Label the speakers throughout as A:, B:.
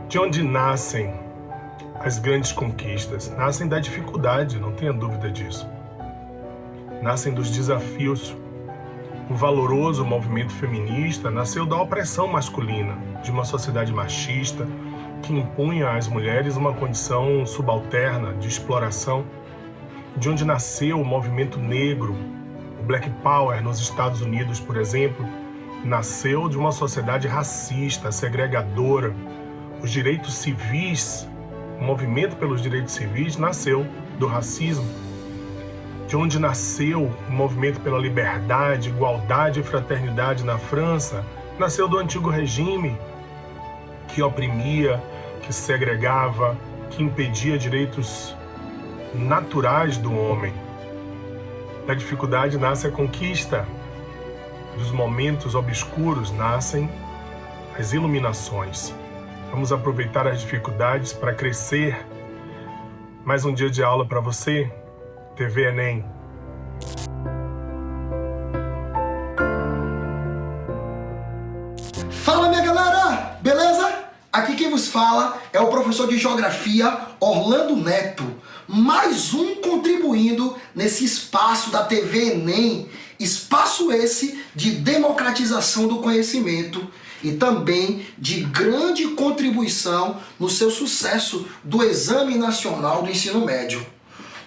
A: De onde nascem as grandes conquistas? Nascem da dificuldade, não tenha dúvida disso. Nascem dos desafios. O valoroso movimento feminista nasceu da opressão masculina, de uma sociedade machista que impunha às mulheres uma condição subalterna de exploração. De onde nasceu o movimento negro, o Black Power nos Estados Unidos, por exemplo, nasceu de uma sociedade racista, segregadora. Os direitos civis, o movimento pelos direitos civis nasceu do racismo. De onde nasceu o movimento pela liberdade, igualdade e fraternidade na França, nasceu do antigo regime que oprimia, que segregava, que impedia direitos naturais do homem. Da dificuldade nasce a conquista. Dos momentos obscuros nascem as iluminações. Vamos aproveitar as dificuldades para crescer. Mais um dia de aula para você, TV Enem.
B: Fala, minha galera! Beleza? Aqui quem vos fala é o professor de Geografia Orlando Neto. Mais um contribuindo nesse espaço da TV Enem. Espaço esse de democratização do conhecimento e também de grande contribuição no seu sucesso do Exame Nacional do Ensino Médio.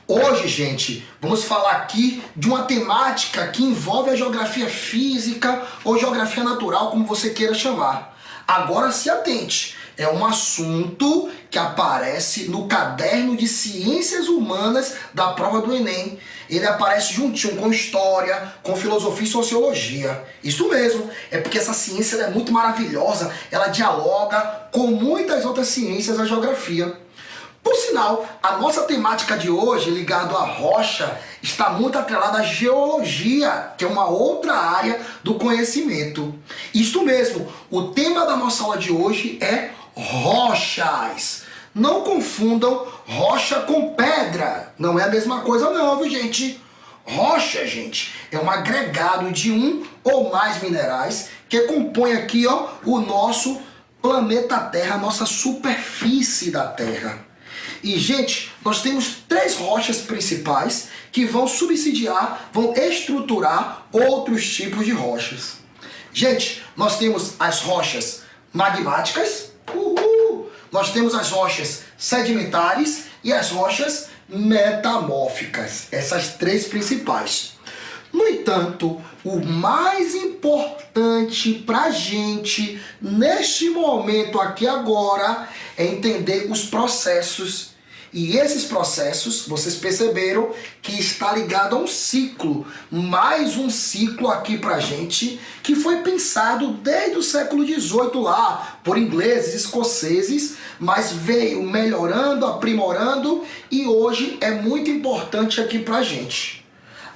B: Hoje, gente, vamos falar aqui de uma temática que envolve a geografia física ou geografia natural, como você queira chamar. Agora se atente, é um assunto que aparece no caderno de Ciências Humanas da prova do Enem. Ele aparece juntinho com história, com filosofia e sociologia. Isso mesmo, é porque essa ciência é muito maravilhosa, ela dialoga com muitas outras ciências da geografia. Por sinal, a nossa temática de hoje, ligada à rocha, está muito atrelada à geologia, que é uma outra área do conhecimento. Isto mesmo, o tema da nossa aula de hoje é rochas. Não confundam rocha com pedra. Não é a mesma coisa não, viu, gente? Rocha, gente, é um agregado de um ou mais minerais que compõe aqui, ó, o nosso planeta Terra, a nossa superfície da Terra. E, gente, nós temos 3 rochas principais que vão subsidiar, vão estruturar outros tipos de rochas. Gente, nós temos as rochas magmáticas, nós temos as rochas sedimentares e as rochas metamórficas, essas 3 principais. No entanto, o mais importante para a gente, neste momento aqui agora, é entender os processos. E esses processos, vocês perceberam que está ligado a um ciclo, mais um ciclo aqui pra gente, que foi pensado desde o século XVIII lá, por ingleses, escoceses, mas veio melhorando, aprimorando e hoje é muito importante aqui pra gente.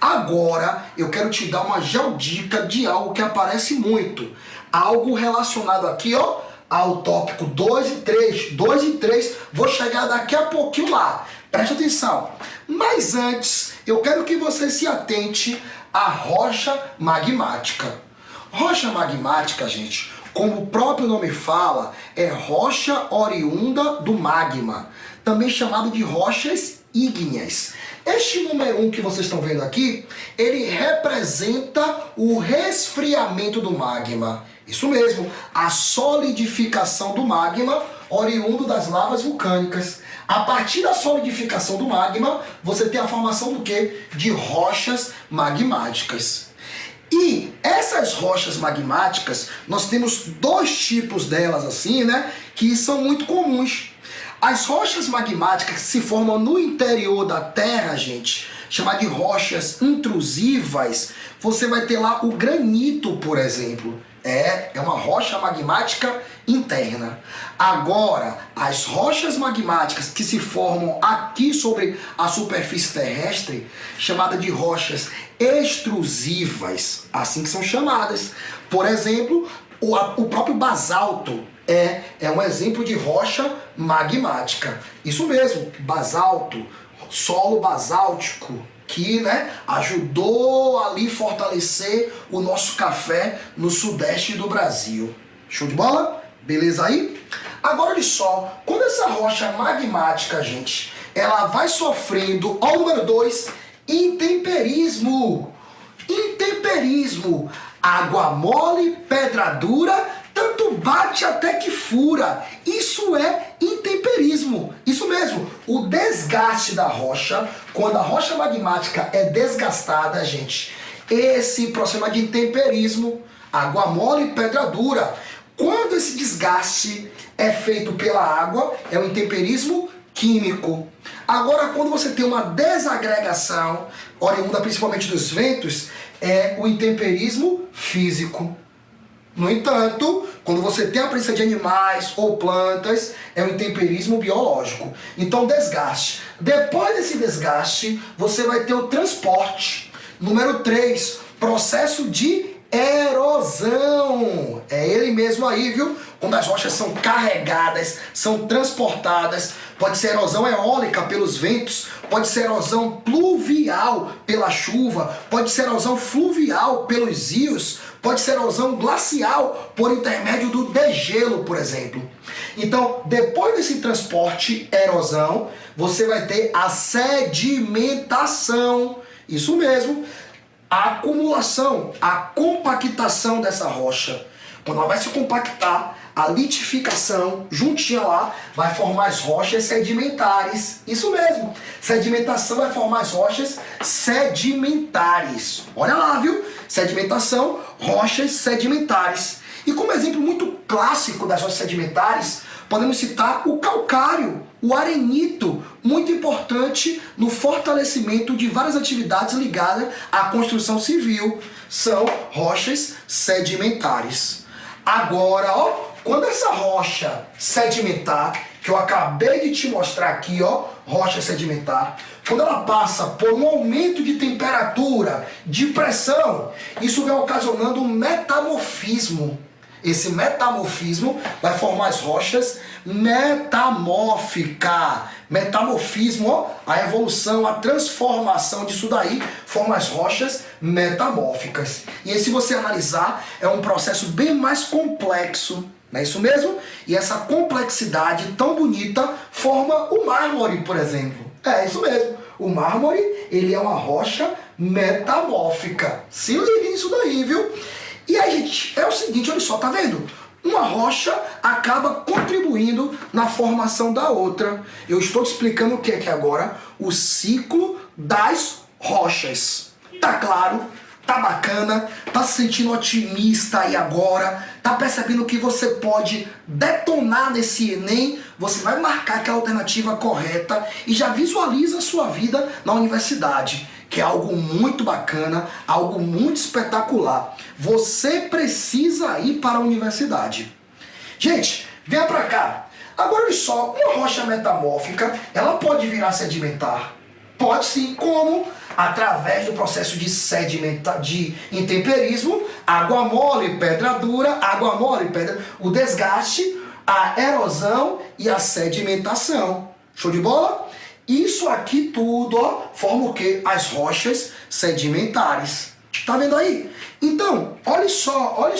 B: Agora eu quero te dar uma geodica de algo que aparece muito, algo relacionado aqui, ó, ao tópico 2 e 3. 2 e 3, vou chegar daqui a pouquinho lá. Preste atenção. Mas antes, eu quero que você se atente à rocha magmática. Rocha magmática, gente, como o próprio nome fala, é rocha oriunda do magma, também chamado de rochas ígneas. Este número 1 que vocês estão vendo aqui, ele representa o resfriamento do magma. Isso mesmo, a solidificação do magma oriundo das lavas vulcânicas. A partir da solidificação do magma, você tem a formação do quê? De rochas magmáticas. E essas rochas magmáticas, nós temos 2 tipos delas assim, né? Que são muito comuns. As rochas magmáticas que se formam no interior da Terra, gente, chamada de rochas intrusivas, você vai ter lá o granito, por exemplo. É uma rocha magmática interna. Agora, as rochas magmáticas que se formam aqui sobre a superfície terrestre, chamada de rochas extrusivas, assim que são chamadas. Por exemplo, o próprio basalto é um exemplo de rocha magmática. Isso mesmo, basalto, solo basáltico, que, né, ajudou ali fortalecer o nosso café no sudeste do Brasil. Show de bola? Beleza aí? Agora olha só, quando essa rocha magmática, gente, ela vai sofrendo, ó, o número 2, intemperismo. Intemperismo. Água mole, pedra dura, tanto bate até que fura. Isso é intemperismo. Isso mesmo. O desgaste da rocha, quando a rocha magmática é desgastada, gente, esse processo de intemperismo, água mole, pedra dura. Quando esse desgaste é feito pela água, é o intemperismo químico. Agora, quando você tem uma desagregação, oriunda principalmente dos ventos, é o intemperismo físico. No entanto, quando você tem a presença de animais ou plantas, é o intemperismo biológico. Então, desgaste. Depois desse desgaste, você vai ter o transporte. Número 3, processo de erosão. É ele mesmo aí, viu? Quando as rochas são carregadas, são transportadas, pode ser erosão eólica pelos ventos, pode ser erosão pluvial pela chuva, pode ser erosão fluvial pelos rios, pode ser erosão glacial por intermédio do degelo, por exemplo. Então, depois desse transporte, erosão, você vai ter a sedimentação. Isso mesmo. A acumulação, a compactação dessa rocha. Quando ela vai se compactar, a litificação, juntinha lá, vai formar as rochas sedimentares. Isso mesmo. Sedimentação vai formar as rochas sedimentares. Olha lá, viu? Sedimentação, rochas sedimentares. E como exemplo muito clássico das rochas sedimentares, podemos citar o calcário, o arenito, muito importante no fortalecimento de várias atividades ligadas à construção civil. São rochas sedimentares. Agora, ó, quando essa rocha sedimentar, que eu acabei de te mostrar aqui, ó, rocha sedimentar, quando ela passa por um aumento de temperatura, de pressão, isso vai ocasionando um metamorfismo. Esse metamorfismo vai formar as rochas metamórficas. Metamorfismo, ó, a evolução, a transformação disso daí forma as rochas metamórficas. E aí, se você analisar, é um processo bem mais complexo, não é isso mesmo? E essa complexidade tão bonita forma o mármore, por exemplo. É isso mesmo. O mármore, ele é uma rocha metamórfica. Se liga nisso daí, viu? E aí, gente, é o seguinte, olha só, tá vendo? Uma rocha acaba contribuindo na formação da outra. Eu estou te explicando o que é agora? O ciclo das rochas. Tá claro? Tá bacana? Tá se sentindo otimista aí agora? Tá percebendo que você pode detonar nesse Enem? Você vai marcar aquela alternativa correta e já visualiza a sua vida na universidade, que é algo muito bacana, algo muito espetacular. Você precisa ir para a universidade. Gente, venha para cá. Agora olha só, uma rocha metamórfica, ela pode virar sedimentar? Pode sim, como? Através do processo de intemperismo, água mole, pedra dura, água mole, pedra, o desgaste, a erosão e a sedimentação. Show de bola? Isso aqui tudo, ó, forma o quê? As rochas sedimentares. Tá vendo aí? Então, olha só.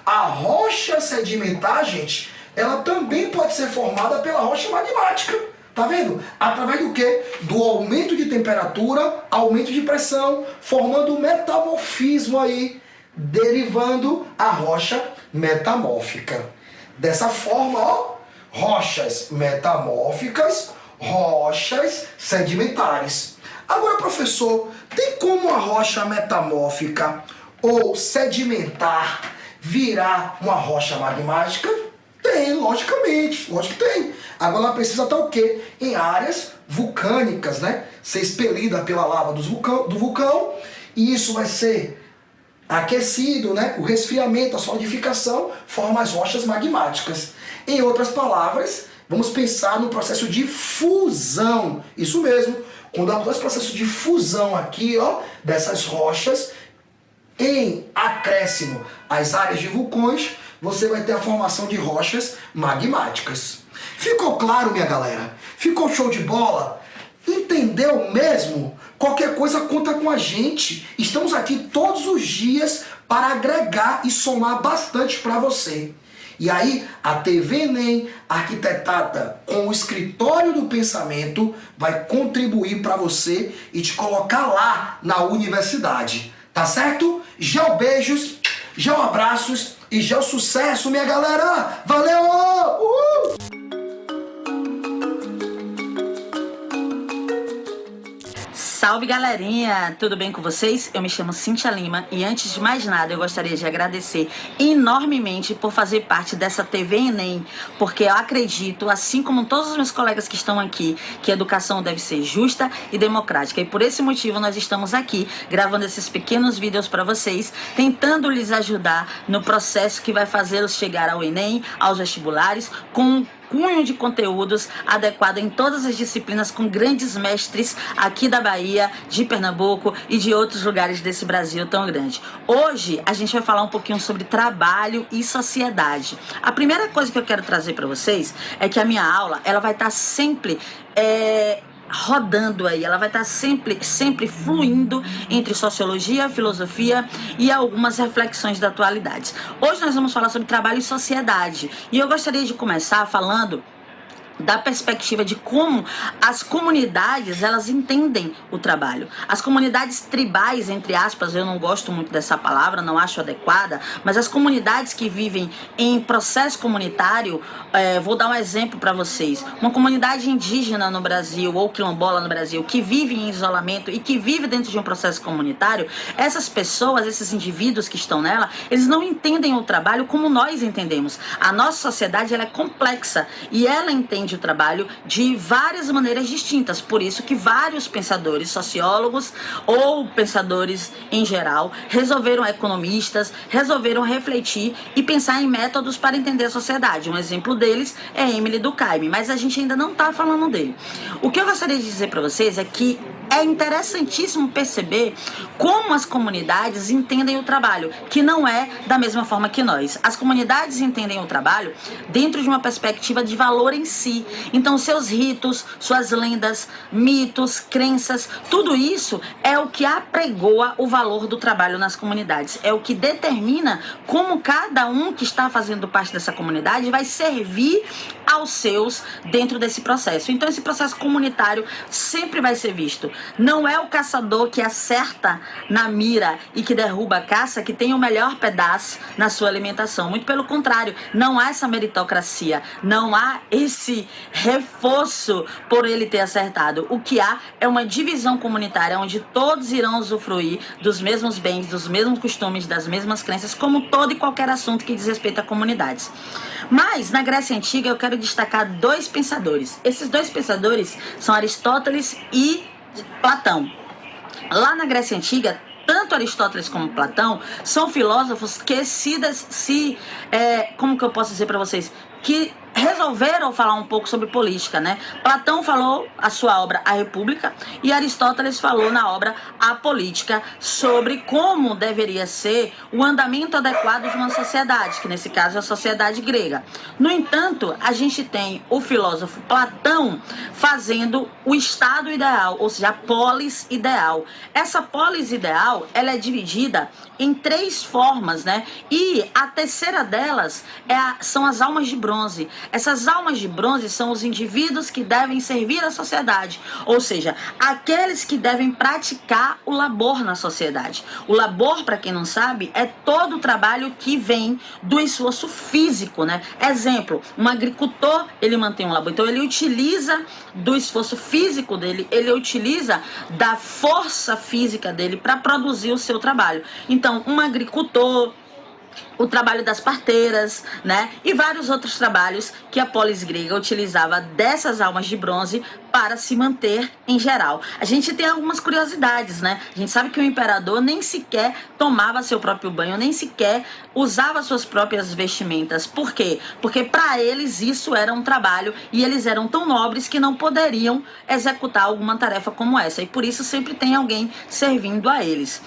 B: A rocha sedimentar, gente, ela também pode ser formada pela rocha magmática. Tá vendo? Através do quê? Do aumento de temperatura, aumento de pressão, formando um metamorfismo aí, derivando a rocha metamórfica. Dessa forma, ó, rochas metamórficas, rochas sedimentares. Agora, professor, tem como a rocha metamórfica ou sedimentar virar uma rocha magmática? Tem, logicamente, lógico que tem. Agora ela precisa estar o quê? Em áreas vulcânicas, né? Ser expelida pela lava do vulcão, e isso vai ser aquecido, né? O resfriamento, a solidificação forma as rochas magmáticas. Em outras palavras, vamos pensar no processo de fusão. Isso mesmo. Quando acontece o processo de fusão aqui, ó, dessas rochas, em acréscimo às áreas de vulcões, você vai ter a formação de rochas magmáticas. Ficou claro, minha galera? Ficou show de bola? Entendeu mesmo? Qualquer coisa conta com a gente. Estamos aqui todos os dias para agregar e somar bastante para você. E aí, a TV Enem, arquitetada com o escritório do pensamento, vai contribuir para você e te colocar lá na universidade. Tá certo? Gel beijos, gel abraços e gel sucesso, minha galera! Valeu! Uhul!
C: Salve galerinha, tudo bem com vocês? Eu me chamo Cíntia Lima e antes de mais nada eu gostaria de agradecer enormemente por fazer parte dessa TV Enem, porque eu acredito, assim como todos os meus colegas que estão aqui, que a educação deve ser justa e democrática, e por esse motivo nós estamos aqui gravando esses pequenos vídeos para vocês, tentando lhes ajudar no processo que vai fazê-los chegar ao Enem, aos vestibulares, com cunho de conteúdos adequado em todas as disciplinas, com grandes mestres aqui da Bahia, de Pernambuco e de outros lugares desse Brasil tão grande. Hoje a gente vai falar um pouquinho sobre trabalho e sociedade. A primeira coisa que eu quero trazer para vocês é que a minha aula ela vai estar sempre rodando aí, ela vai estar sempre fluindo entre sociologia, filosofia e algumas reflexões da atualidade. Hoje nós vamos falar sobre trabalho e sociedade, e eu gostaria de começar falando da perspectiva de como as comunidades, elas entendem o trabalho. As comunidades tribais, entre aspas, eu não gosto muito dessa palavra, não acho adequada, mas as comunidades que vivem em processo comunitário, vou dar um exemplo para vocês. Uma comunidade indígena no Brasil, ou quilombola no Brasil, que vive em isolamento e que vive dentro de um processo comunitário, essas pessoas, esses indivíduos que estão nela, eles não entendem o trabalho como nós entendemos. A nossa sociedade, ela é complexa e ela entende o trabalho de várias maneiras distintas, por isso que vários pensadores, sociólogos ou pensadores em geral, economistas, resolveram refletir e pensar em métodos para entender a sociedade. Um exemplo deles é Emile Durkheim, mas a gente ainda não está falando dele. O que eu gostaria de dizer para vocês é que é interessantíssimo perceber como as comunidades entendem o trabalho, que não é da mesma forma que nós. As comunidades entendem o trabalho dentro de uma perspectiva de valor em si. Então, seus ritos, suas lendas, mitos, crenças, tudo isso é o que apregoa o valor do trabalho nas comunidades. É o que determina como cada um que está fazendo parte dessa comunidade vai servir aos seus dentro desse processo. Então, esse processo comunitário sempre vai ser visto. Não é o caçador que acerta na mira e que derruba a caça que tem o melhor pedaço na sua alimentação. Muito pelo contrário, não há essa meritocracia, não há esse reforço por ele ter acertado. O que há é uma divisão comunitária onde todos irão usufruir dos mesmos bens, dos mesmos costumes, das mesmas crenças, como todo e qualquer assunto que diz respeito a comunidades. Mas, na Grécia Antiga, eu quero destacar dois pensadores. Esses dois pensadores são Aristóteles e Platão. Lá na Grécia Antiga, tanto Aristóteles como Platão são filósofos que como que eu posso dizer para vocês? Que resolveram falar um pouco sobre política, né? Platão falou a sua obra A República e Aristóteles falou na obra A Política sobre como deveria ser o andamento adequado de uma sociedade, que nesse caso é a sociedade grega. No entanto, a gente tem o filósofo Platão fazendo o estado ideal, ou seja, a polis ideal. Essa polis ideal, ela é dividida em três formas, né? E a terceira delas são as almas de bronze. Essas almas de bronze são os indivíduos que devem servir à sociedade, ou seja, aqueles que devem praticar o labor na sociedade. O labor, para quem não sabe, é todo o trabalho que vem do esforço físico, né? Exemplo, um agricultor, ele mantém um labor, então ele utiliza do esforço físico dele, ele utiliza da força física dele para produzir o seu trabalho. Então, um agricultor, o trabalho das parteiras, né? E vários outros trabalhos que a polis grega utilizava dessas almas de bronze para se manter em geral. A gente tem algumas curiosidades, né? A gente sabe que o imperador nem sequer tomava seu próprio banho, nem sequer usava suas próprias vestimentas. Por quê? Porque para eles isso era um trabalho e eles eram tão nobres que não poderiam executar alguma tarefa como essa. E por isso sempre tem alguém servindo a eles.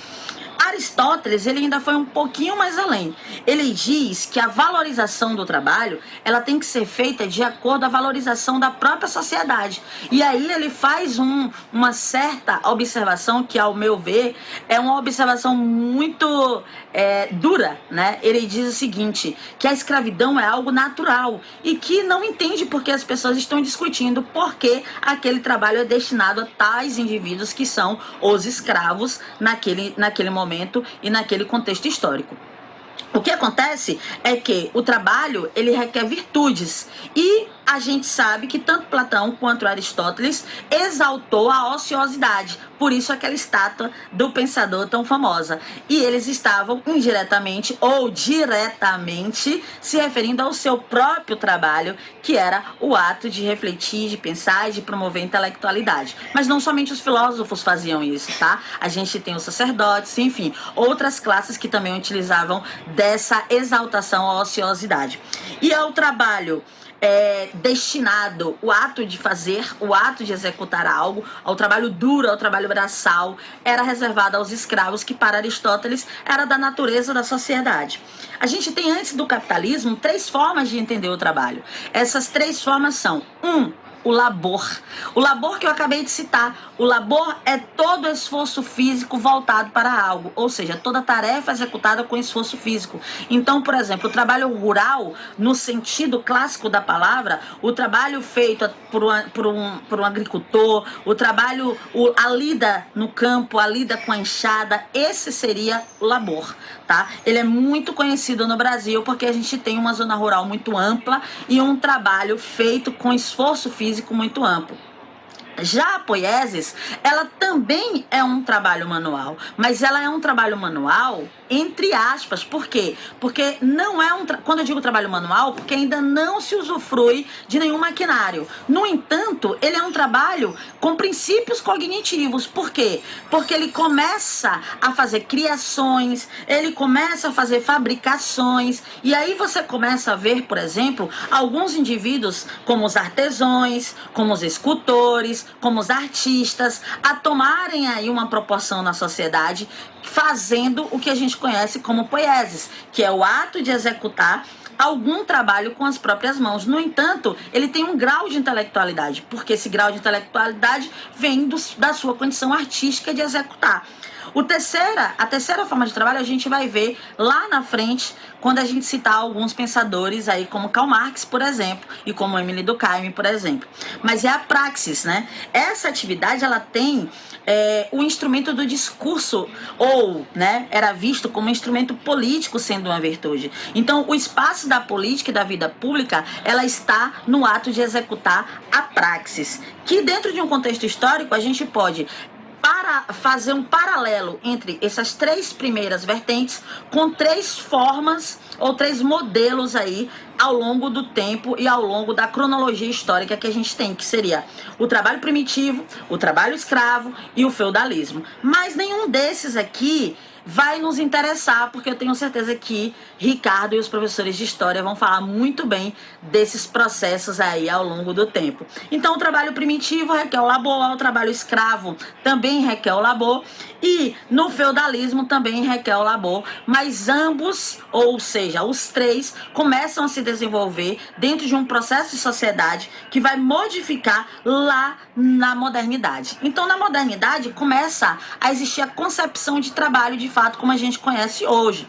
C: Aristóteles, ele ainda foi um pouquinho mais além. Ele diz que a valorização do trabalho, ela tem que ser feita de acordo com a valorização da própria sociedade. E aí ele faz uma certa observação que, ao meu ver, é uma observação muito dura, né? Ele diz o seguinte, que a escravidão é algo natural e que não entende por que as pessoas estão discutindo por que aquele trabalho é destinado a tais indivíduos que são os escravos naquele momento e naquele contexto histórico. O que acontece é que o trabalho, ele requer virtudes e a gente sabe que tanto Platão quanto Aristóteles exaltou a ociosidade, por isso aquela estátua do pensador tão famosa. E eles estavam indiretamente ou diretamente se referindo ao seu próprio trabalho, que era o ato de refletir, de pensar e de promover a intelectualidade. Mas não somente os filósofos faziam isso, tá? A gente tem os sacerdotes, enfim, outras classes que também utilizavam dessa exaltação à ociosidade. E ao trabalho destinado, o ato de fazer, o ato de executar algo, ao trabalho duro, ao trabalho braçal, era reservado aos escravos, que para Aristóteles era da natureza da sociedade. A gente tem, antes do capitalismo, 3 formas de entender o trabalho. Essas 3 formas são: o labor. O labor que eu acabei de citar. O labor é todo esforço físico voltado para algo, ou seja, toda tarefa executada com esforço físico. Então, por exemplo, o trabalho rural, no sentido clássico da palavra, o trabalho feito por um agricultor, o trabalho, a lida no campo, a lida com a enxada, esse seria o labor, tá? Ele é muito conhecido no Brasil porque a gente tem uma zona rural muito ampla e um trabalho feito com esforço físico muito amplo. Já a poiesis, ela também é um trabalho manual, mas ela é um trabalho manual entre aspas. Por quê? Porque não é quando eu digo trabalho manual, porque ainda não se usufrui de nenhum maquinário. No entanto, ele é um trabalho com princípios cognitivos. Por quê? Porque ele começa a fazer criações, ele começa a fazer fabricações, e aí você começa a ver, por exemplo, alguns indivíduos como os artesãos, como os escultores, como os artistas, a tomarem aí uma proporção na sociedade, fazendo o que a gente conhece como poiesis, que é o ato de executar algum trabalho com as próprias mãos. No entanto, ele tem um grau de intelectualidade, porque esse grau de intelectualidade vem da sua condição artística de executar. A terceira forma de trabalho a gente vai ver lá na frente, quando a gente citar alguns pensadores aí, como Karl Marx, por exemplo, e como Émile Durkheim, por exemplo. Mas é a praxis, né? Essa atividade, ela tem o instrumento do discurso, ou, né, era visto como um instrumento político sendo uma virtude. Então, o espaço da política e da vida pública, ela está no ato de executar a praxis, que dentro de um contexto histórico a gente pode fazer um paralelo entre essas 3 primeiras vertentes com 3 formas ou 3 modelos aí ao longo do tempo e ao longo da cronologia histórica que a gente tem, que seria o trabalho primitivo, o trabalho escravo e o feudalismo. Mas nenhum desses aqui vai nos interessar, porque eu tenho certeza que Ricardo e os professores de história vão falar muito bem desses processos aí ao longo do tempo. Então, o trabalho primitivo requer o labor, o trabalho escravo também requer o labor, e no feudalismo também requer o labor, mas ambos, ou seja, os 3, começam a se desenvolver dentro de um processo de sociedade que vai modificar lá na modernidade. Então, na modernidade, começa a existir a concepção de trabalho de fato como a gente conhece hoje.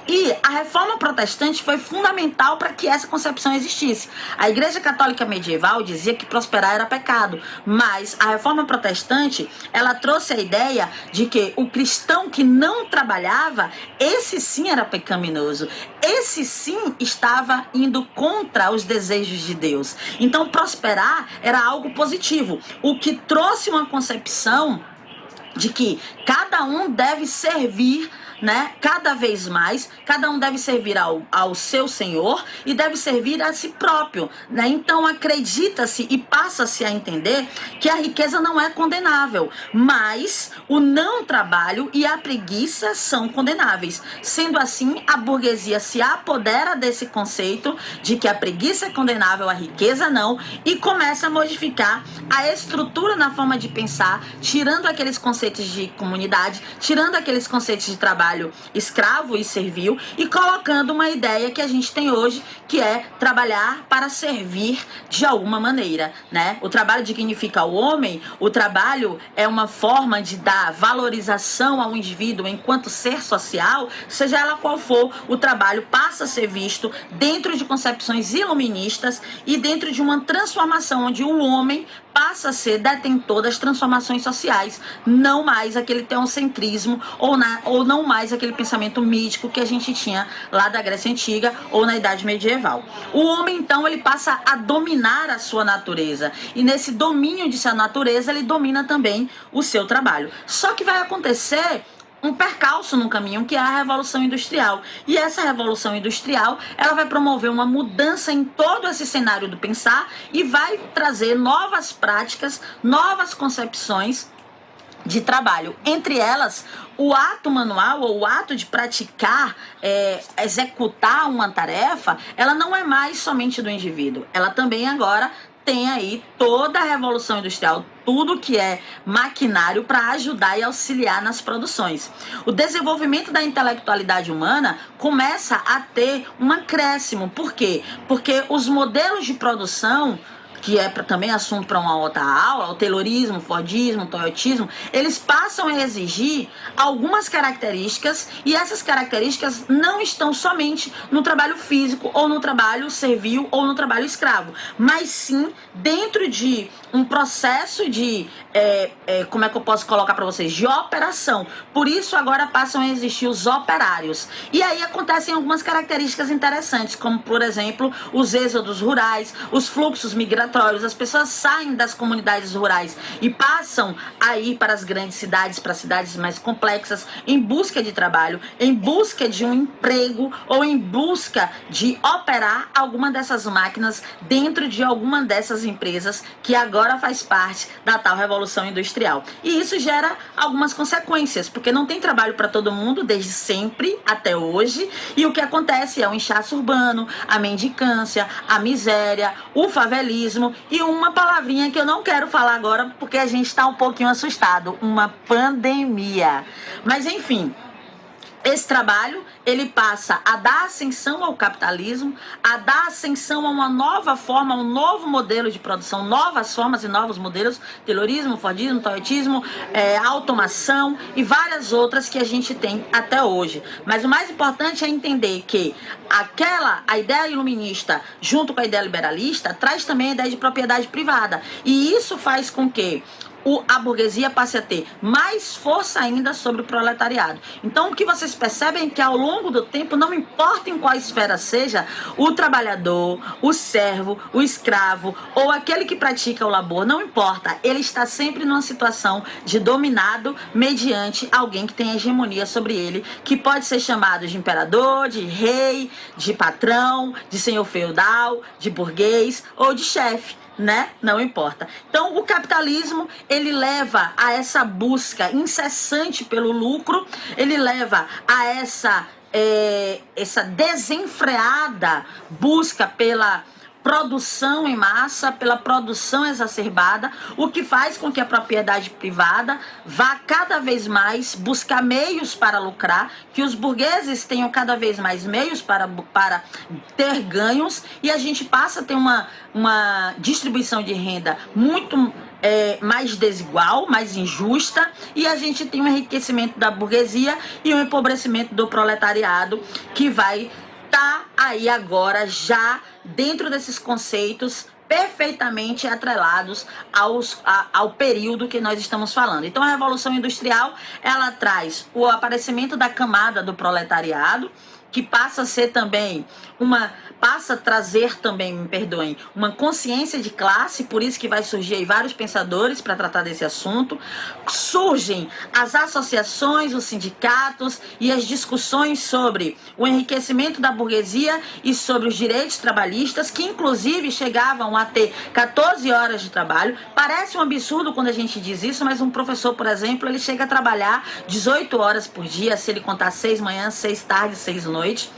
C: E a reforma protestante foi fundamental para que essa concepção existisse. A Igreja Católica Medieval dizia que prosperar era pecado, mas a reforma protestante, ela trouxe a ideia de que o cristão que não trabalhava, esse sim era pecaminoso, esse sim estava indo contra os desejos de Deus. Então, prosperar era algo positivo, o que trouxe uma concepção de que cada um deve servir né? Cada vez mais, cada um deve servir ao seu senhor e deve servir a si próprio, né? Então acredita-se e passa-se a entender que a riqueza não é condenável, mas o não trabalho e a preguiça são condenáveis. Sendo assim, a burguesia se apodera desse conceito de que a preguiça é condenável, a riqueza não, e começa a modificar a estrutura na forma de pensar, tirando aqueles conceitos de comunidade, tirando aqueles conceitos de trabalho escravo e servil e colocando uma ideia que a gente tem hoje, que é trabalhar para servir de alguma maneira, né? O trabalho dignifica o homem, o trabalho é uma forma de dar valorização ao indivíduo enquanto ser social, seja ela qual for, o trabalho passa a ser visto dentro de concepções iluministas e dentro de uma transformação onde o homem passa a ser detentor das transformações sociais, não mais aquele teocentrismo ou não mais aquele pensamento mítico que a gente tinha lá da Grécia Antiga ou na Idade Medieval. O homem, então, ele passa a dominar a sua natureza, e nesse domínio de sua natureza, ele domina também o seu trabalho. Só que vai acontecer um percalço no caminho, que é a Revolução Industrial. E essa Revolução Industrial, ela vai promover uma mudança em todo esse cenário do pensar e vai trazer novas práticas, novas concepções de trabalho. Entre elas, o ato manual ou o ato de praticar, executar uma tarefa, ela não é mais somente do indivíduo. Ela também agora tem aí toda a Revolução Industrial, tudo que é maquinário para ajudar e auxiliar nas produções. O desenvolvimento da intelectualidade humana começa a ter um acréscimo. Por quê? Porque os modelos de produção, que é também assunto para uma outra aula, o taylorismo, o fordismo, o toyotismo, eles passam a exigir algumas características, e essas características não estão somente no trabalho físico, ou no trabalho servil, ou no trabalho escravo, mas sim dentro de um processo de, como é que eu posso colocar para vocês, de operação. Por isso agora passam a existir os operários. E aí acontecem algumas características interessantes, como por exemplo, os êxodos rurais, os fluxos migratórios. As pessoas saem das comunidades rurais e passam a ir para as grandes cidades, para cidades mais complexas, em busca de trabalho, em busca de um emprego ou em busca de operar alguma dessas máquinas dentro de alguma dessas empresas que agora faz parte da tal Revolução Industrial. E isso gera algumas consequências, porque não tem trabalho para todo mundo desde sempre até hoje, e o que acontece é o inchaço urbano, a mendicância, a miséria, o favelismo e uma palavrinha que eu não quero falar agora porque a gente está um pouquinho assustado, uma pandemia. Mas enfim, esse trabalho, ele passa a dar ascensão ao capitalismo, a dar ascensão a uma nova forma, a um novo modelo de produção, novas formas e novos modelos, taylorismo, fordismo, toyotismo, automação e várias outras que a gente tem até hoje. Mas o mais importante é entender que a ideia iluminista, junto com a ideia liberalista, traz também a ideia de propriedade privada. E isso faz com que a burguesia passe a ter mais força ainda sobre o proletariado. Então, o que vocês percebem é que ao longo do tempo, não importa em qual esfera seja, o trabalhador, o servo, o escravo ou aquele que pratica o labor, não importa, ele está sempre numa situação de dominado mediante alguém que tem hegemonia sobre ele, que pode ser chamado de imperador, de rei, de patrão, de senhor feudal, de burguês ou de chefe, né? Não importa. Então, o capitalismo, ele leva a essa busca incessante pelo lucro, ele leva a essa desenfreada busca pela produção em massa, pela produção exacerbada, o que faz com que a propriedade privada vá cada vez mais buscar meios para lucrar, que os burgueses tenham cada vez mais meios para ter ganhos, e a gente passa a ter uma distribuição de renda muito mais desigual, mais injusta, e a gente tem um enriquecimento da burguesia e um empobrecimento do proletariado, que vai estar aí agora já dentro desses conceitos perfeitamente atrelados ao período que nós estamos falando. Então, a Revolução Industrial, ela traz o aparecimento da camada do proletariado, que passa a ser também passa a trazer também, me perdoem, uma consciência de classe, por isso que vai surgir aí vários pensadores para tratar desse assunto. Surgem as associações, os sindicatos e as discussões sobre o enriquecimento da burguesia e sobre os direitos trabalhistas, que inclusive chegavam a ter 14 horas de trabalho. Parece um absurdo quando a gente diz isso, mas um professor, por exemplo, ele chega a trabalhar 18 horas por dia, se ele contar 6 manhãs, 6 tardes, 6 noites.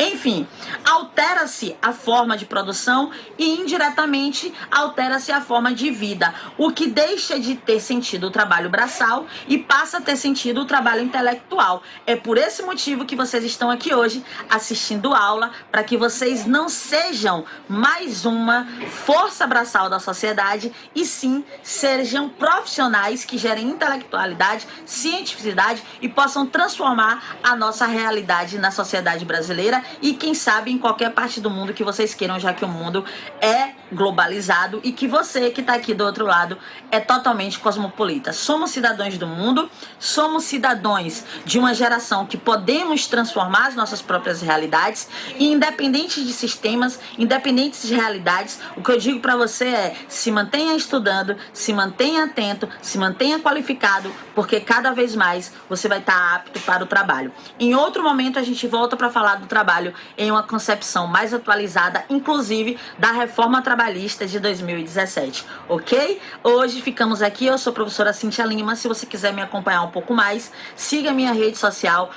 C: Enfim, altera-se a forma de produção e indiretamente altera-se a forma de vida, o que deixa de ter sentido o trabalho braçal e passa a ter sentido o trabalho intelectual. É por esse motivo que vocês estão aqui hoje assistindo aula, para que vocês não sejam mais uma força braçal da sociedade e sim sejam profissionais que gerem intelectualidade, cientificidade e possam transformar a nossa realidade na sociedade brasileira e quem sabe em qualquer parte do mundo que vocês queiram, já que o mundo é globalizado e que você que está aqui do outro lado é totalmente cosmopolita. Somos cidadãos do mundo, somos cidadãos de uma geração que podemos transformar as nossas próprias realidades e independente de sistemas, independentes de realidades, o que eu digo para você é: se mantenha estudando, se mantenha atento, se mantenha qualificado, porque cada vez mais você vai estar apto para o trabalho. Em outro momento a gente volta para falar do trabalho em uma concepção mais atualizada, inclusive da reforma trabalhista de 2017, ok? Hoje ficamos aqui, eu sou a professora Cintia Lima. Se você quiser me acompanhar um pouco mais, siga minha rede social,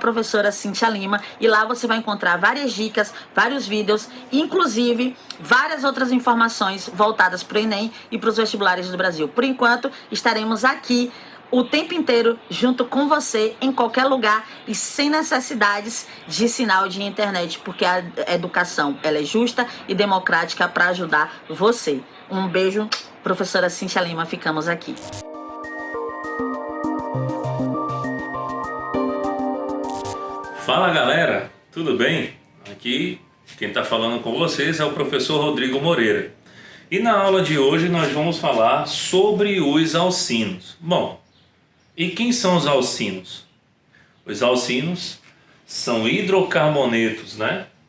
C: @professora Cintia Lima, e lá você vai encontrar várias dicas, vários vídeos, inclusive várias outras informações voltadas para o Enem e para os vestibulares do Brasil. Por enquanto, estaremos aqui o tempo inteiro junto com você, em qualquer lugar e sem necessidades de sinal de internet, porque a educação ela é justa e democrática para ajudar você. Um beijo, professora Cintia Lima, ficamos aqui.
D: Fala galera, tudo bem? Aqui quem está falando com vocês é o professor Rodrigo Moreira. E na aula de hoje nós vamos falar sobre os alcinos. Bom, e quem são os alcinos? Os alcinos são hidrocarbonetos,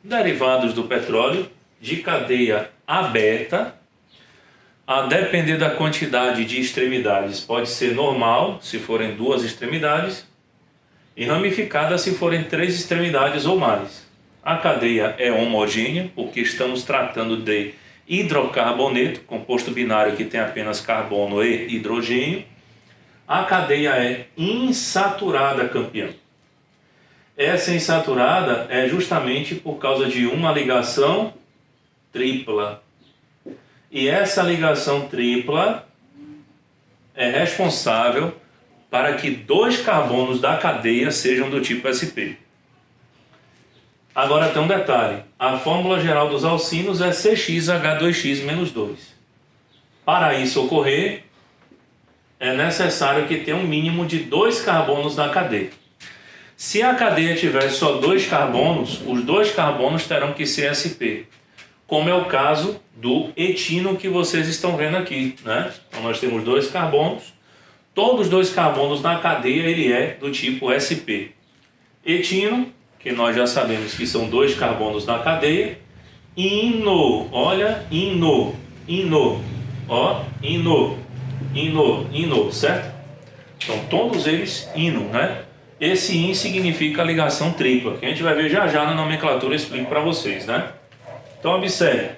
D: derivados do petróleo, de cadeia aberta. A depender da quantidade de extremidades, pode ser normal, se forem 2 extremidades, e ramificada, se forem 3 extremidades ou mais. A cadeia é homogênea, porque estamos tratando de hidrocarboneto, composto binário que tem apenas carbono e hidrogênio. A cadeia é insaturada, campeão. Essa insaturada é justamente por causa de uma ligação tripla. E essa ligação tripla é responsável para que 2 carbonos da cadeia sejam do tipo sp. Agora tem um detalhe. A fórmula geral dos alcinos é CxH2x-2. Para isso ocorrer, é necessário que tenha um mínimo de 2 carbonos na cadeia. Se a cadeia tiver só 2 carbonos, os 2 carbonos terão que ser sp, como é o caso do etino que vocês estão vendo aqui, Então nós temos 2 carbonos, todos os 2 carbonos na cadeia ele é do tipo sp. Etino, que nós já sabemos que são 2 carbonos na cadeia, olha, certo? Então todos eles ino, Esse in significa ligação tripla, que a gente vai ver já já na nomenclatura, eu explico para vocês, Então observe,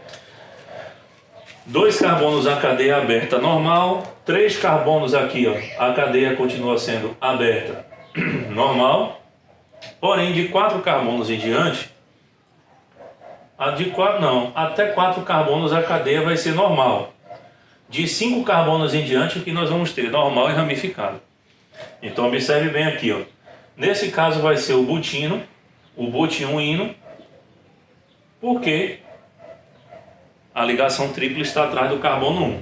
D: 2 carbonos a cadeia aberta normal, 3 carbonos aqui, a cadeia continua sendo aberta normal, porém de 4 carbonos em diante, até 4 carbonos a cadeia vai ser normal. De 5 carbonos em diante, o que nós vamos ter? Normal e ramificado. Então observe bem aqui, Nesse caso vai ser o butino, o butionino, porque a ligação tripla está atrás do carbono 1.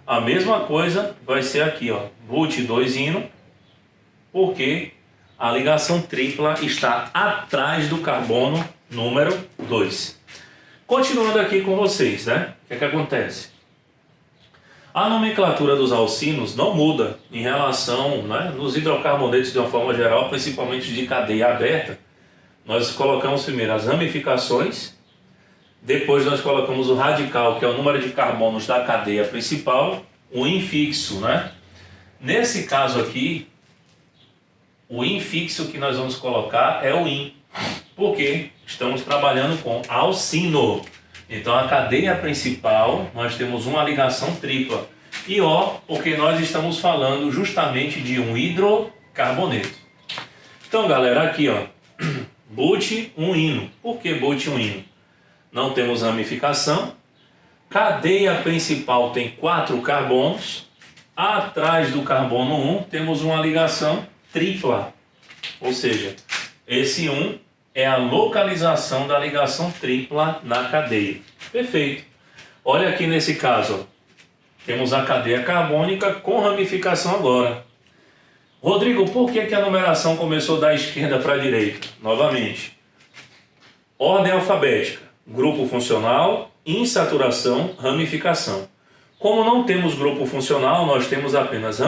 D: A mesma coisa vai ser aqui, but2ino, porque a ligação tripla está atrás do carbono número 2. Continuando aqui com vocês, O que acontece? A nomenclatura dos alcinos não muda em relação, nos hidrocarbonetos de uma forma geral, principalmente de cadeia aberta. nós colocamos primeiro as ramificações, depois nós colocamos o radical, que é o número de carbonos da cadeia principal, o infixo, né? Nesse caso aqui, o infixo que nós vamos colocar é o in, porque estamos trabalhando com alcino. Então a cadeia principal, nós temos uma ligação tripla. E O, porque nós estamos falando justamente de um hidrocarboneto. Então galera, aqui ó, but um ino. Por que but um ino? Não temos ramificação. Cadeia principal tem 4 carbonos. Atrás do carbono 1 temos uma ligação tripla. Ou seja, esse 1 é a localização da ligação tripla na cadeia. Perfeito. Olha aqui nesse caso, ó. Temos a cadeia carbônica com ramificação agora. Rodrigo, por que a numeração começou da esquerda para a direita? Novamente. Ordem alfabética. Grupo funcional, insaturação, ramificação. Como não temos grupo funcional, nós temos apenas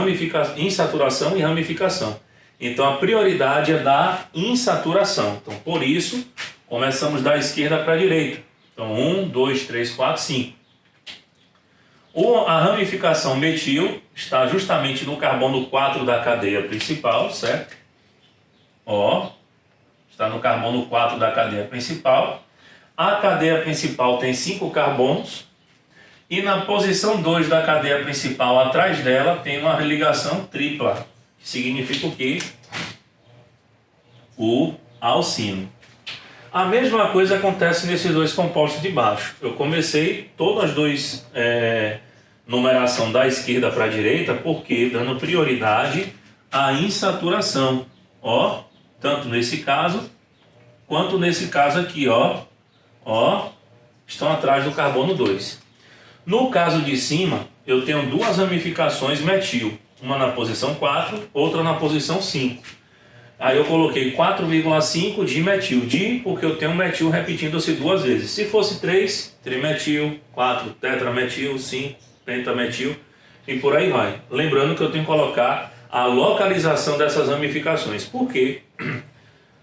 D: insaturação e ramificação. Então a prioridade é da insaturação. Então por isso, começamos da esquerda para a direita. Então 1, 2, 3, 4, 5. A ramificação metil está justamente no carbono 4 da cadeia principal, certo? Ó, está no carbono 4 da cadeia principal. A cadeia principal tem 5 carbonos. E na posição 2 da cadeia principal, atrás dela, tem uma ligação tripla. Que significa o quê? O alcino. A mesma coisa acontece nesses dois compostos de baixo. Eu comecei todas as duas numeração da esquerda para a direita, porque dando prioridade à insaturação. Ó, tanto nesse caso, quanto nesse caso aqui, ó, estão atrás do carbono 2. No caso de cima, eu tenho duas ramificações metil, uma na posição 4, outra na posição 5. Aí eu coloquei 4,5 dimetil, porque eu tenho metil repetindo-se duas vezes. Se fosse 3, trimetil, 4, tetrametil, 5, pentametil e por aí vai. Lembrando que eu tenho que colocar a localização dessas ramificações. Por quê?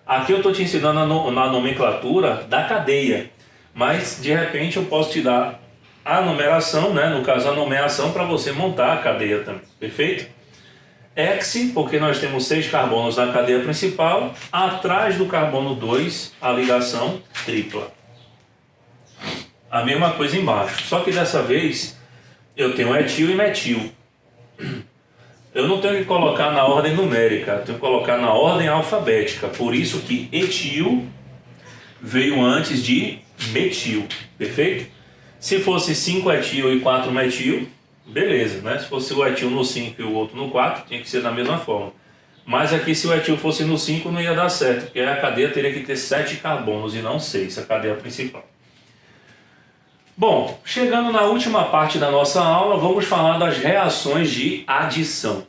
D: Aqui eu estou te ensinando na nomenclatura da cadeia, mas de repente eu posso te dar a numeração, né? No caso a nomeação para você montar a cadeia também, perfeito? Hex, porque nós temos 6 carbonos na cadeia principal, atrás do carbono 2 a ligação tripla. A mesma coisa embaixo, só que dessa vez eu tenho etil e metil. Eu não tenho que colocar na ordem numérica, eu tenho que colocar na ordem alfabética, por isso que etil veio antes de metil, perfeito? Se fosse 5 etil e 4 metil, beleza, né? Se fosse o etil no 5 e o outro no 4, tinha que ser da mesma forma. Mas aqui se o etil fosse no 5 não ia dar certo, porque a cadeia teria que ter 7 carbonos e não 6, a cadeia principal. Bom, chegando na última parte da nossa aula, vamos falar das reações de adição,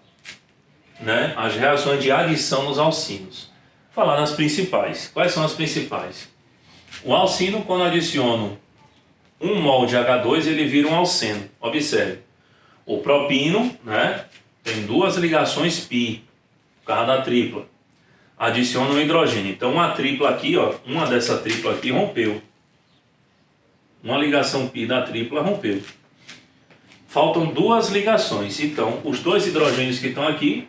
D: né? As reações de adição nos alcinos. Falar nas principais. Quais são as principais? O alcino, quando adiciono 1 mol de H2, ele vira um alceno. Observe. O propino, né, tem duas ligações pi, por causa da tripla. Adiciona um hidrogênio. Então uma tripla aqui, ó, uma dessa tripla aqui rompeu. Uma ligação pi da tripla rompeu. Faltam duas ligações. Então os dois hidrogênios que estão aqui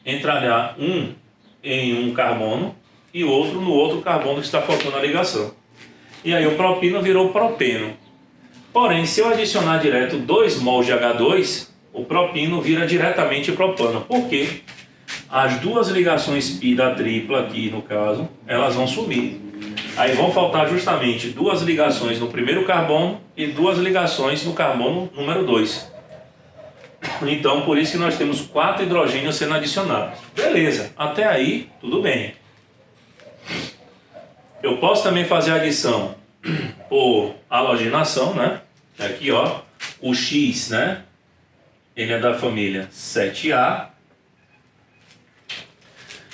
D: entrará um em um carbono e outro no outro carbono que está faltando a ligação. E aí o propino virou propeno. Porém, se eu adicionar direto 2 mols de H2, o propino vira diretamente propano. Por quê? As duas ligações pi da tripla aqui, no caso, elas vão sumir. Aí vão faltar justamente duas ligações no primeiro carbono e duas ligações no carbono número 2. Então, por isso que nós temos 4 hidrogênios sendo adicionados. Beleza, até aí, tudo bem. Eu posso também fazer a adição por halogenação, né? Aqui, ó, o X, né? Ele é da família 7A.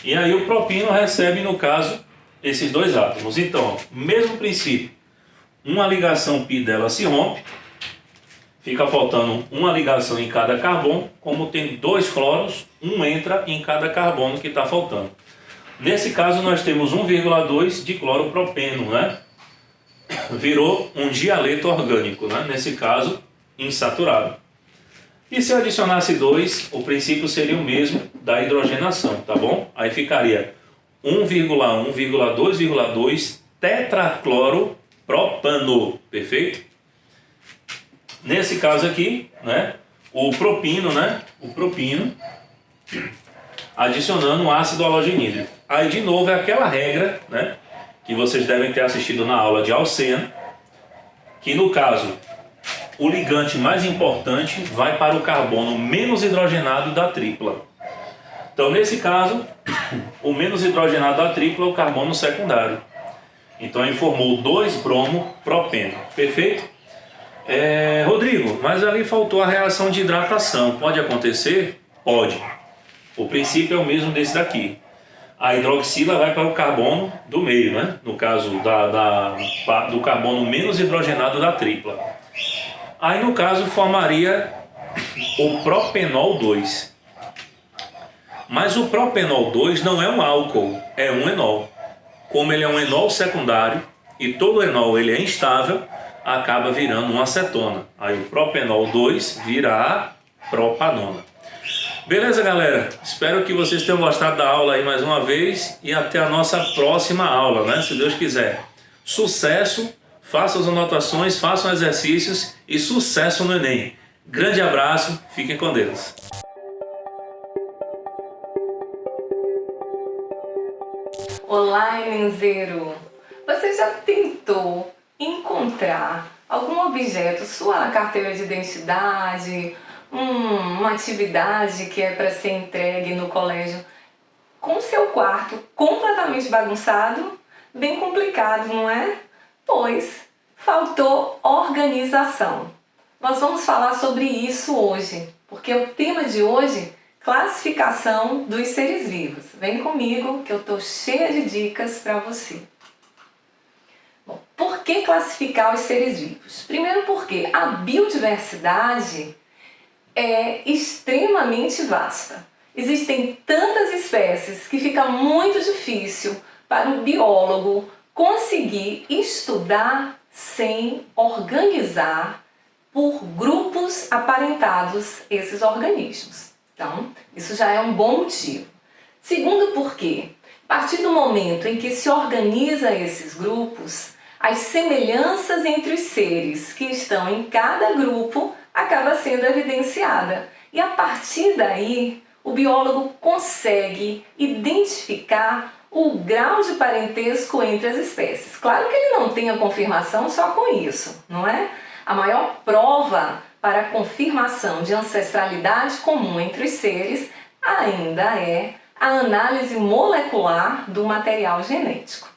D: E aí o propino recebe, no caso, esses dois átomos. Então, mesmo princípio, uma ligação pi dela se rompe, fica faltando uma ligação em cada carbono. Como tem 2 cloros, um entra em cada carbono que está faltando. Nesse caso nós temos 1,2 de cloropropeno, né? Virou um dialeto orgânico, né? Nesse caso, insaturado. E se eu adicionasse 2, o princípio seria o mesmo da hidrogenação, tá bom? Aí ficaria 1,2,2 tetracloropropano, perfeito? Nesse caso aqui, né? O propino, adicionando um ácido halogenídrico. Aí de novo é aquela regra, né? Que vocês devem ter assistido na aula de Alcena, que no caso o ligante mais importante vai para o carbono menos hidrogenado da tripla. Então nesse caso, o menos hidrogenado da tripla é o carbono secundário. Então ele formou 2-bromo-propeno, perfeito? Rodrigo, mas ali faltou a reação de hidratação, pode acontecer? Pode. O princípio é o mesmo desse daqui. A hidroxila vai para o carbono do meio, né? No caso do carbono menos hidrogenado da tripla. Aí no caso formaria o propenol 2. Mas o propenol 2 não é um álcool, é um enol. Como ele é um enol secundário e todo enol ele é instável, acaba virando uma acetona. Aí o propenol 2 vira a propanona. Beleza, galera? Espero que vocês tenham gostado da aula aí mais uma vez e até a nossa próxima aula, né? Se Deus quiser. Sucesso, façam as anotações, façam exercícios e sucesso no Enem. Grande abraço, fiquem com Deus.
E: Olá, Enemzeiro! Você já tentou encontrar algum objeto, sua carteira de identidade, uma atividade que é para ser entregue no colégio, com seu quarto completamente bagunçado? Bem complicado, não é? Pois faltou organização. Nós vamos falar sobre isso hoje, porque o tema de hoje, classificação dos seres vivos. Vem comigo que eu estou cheia de dicas para você. Bom, por que classificar os seres vivos? Primeiro porque a biodiversidade é extremamente vasta. Existem tantas espécies que fica muito difícil para o biólogo conseguir estudar sem organizar por grupos aparentados esses organismos. Então, isso já é um bom motivo. Segundo porque, a partir do momento em que se organiza esses grupos, as semelhanças entre os seres que estão em cada grupo acaba sendo evidenciada. E a partir daí, o biólogo consegue identificar o grau de parentesco entre as espécies. Claro que ele não tem a confirmação só com isso, não é? A maior prova para a confirmação de ancestralidade comum entre os seres ainda é a análise molecular do material genético.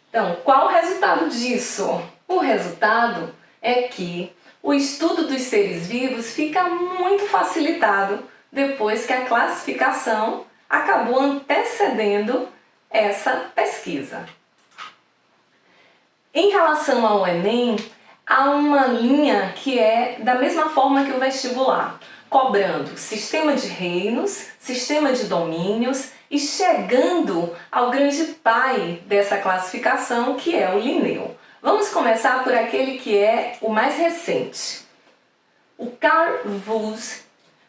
E: Então, qual o resultado disso? O resultado é que o estudo dos seres vivos fica muito facilitado depois que a classificação acabou antecedendo essa pesquisa. Em relação ao Enem, há uma linha que é da mesma forma que o vestibular, cobrando sistema de reinos, sistema de domínios e chegando ao grande pai dessa classificação, que é o Linneu. Vamos começar por aquele que é o mais recente. O Carl Woese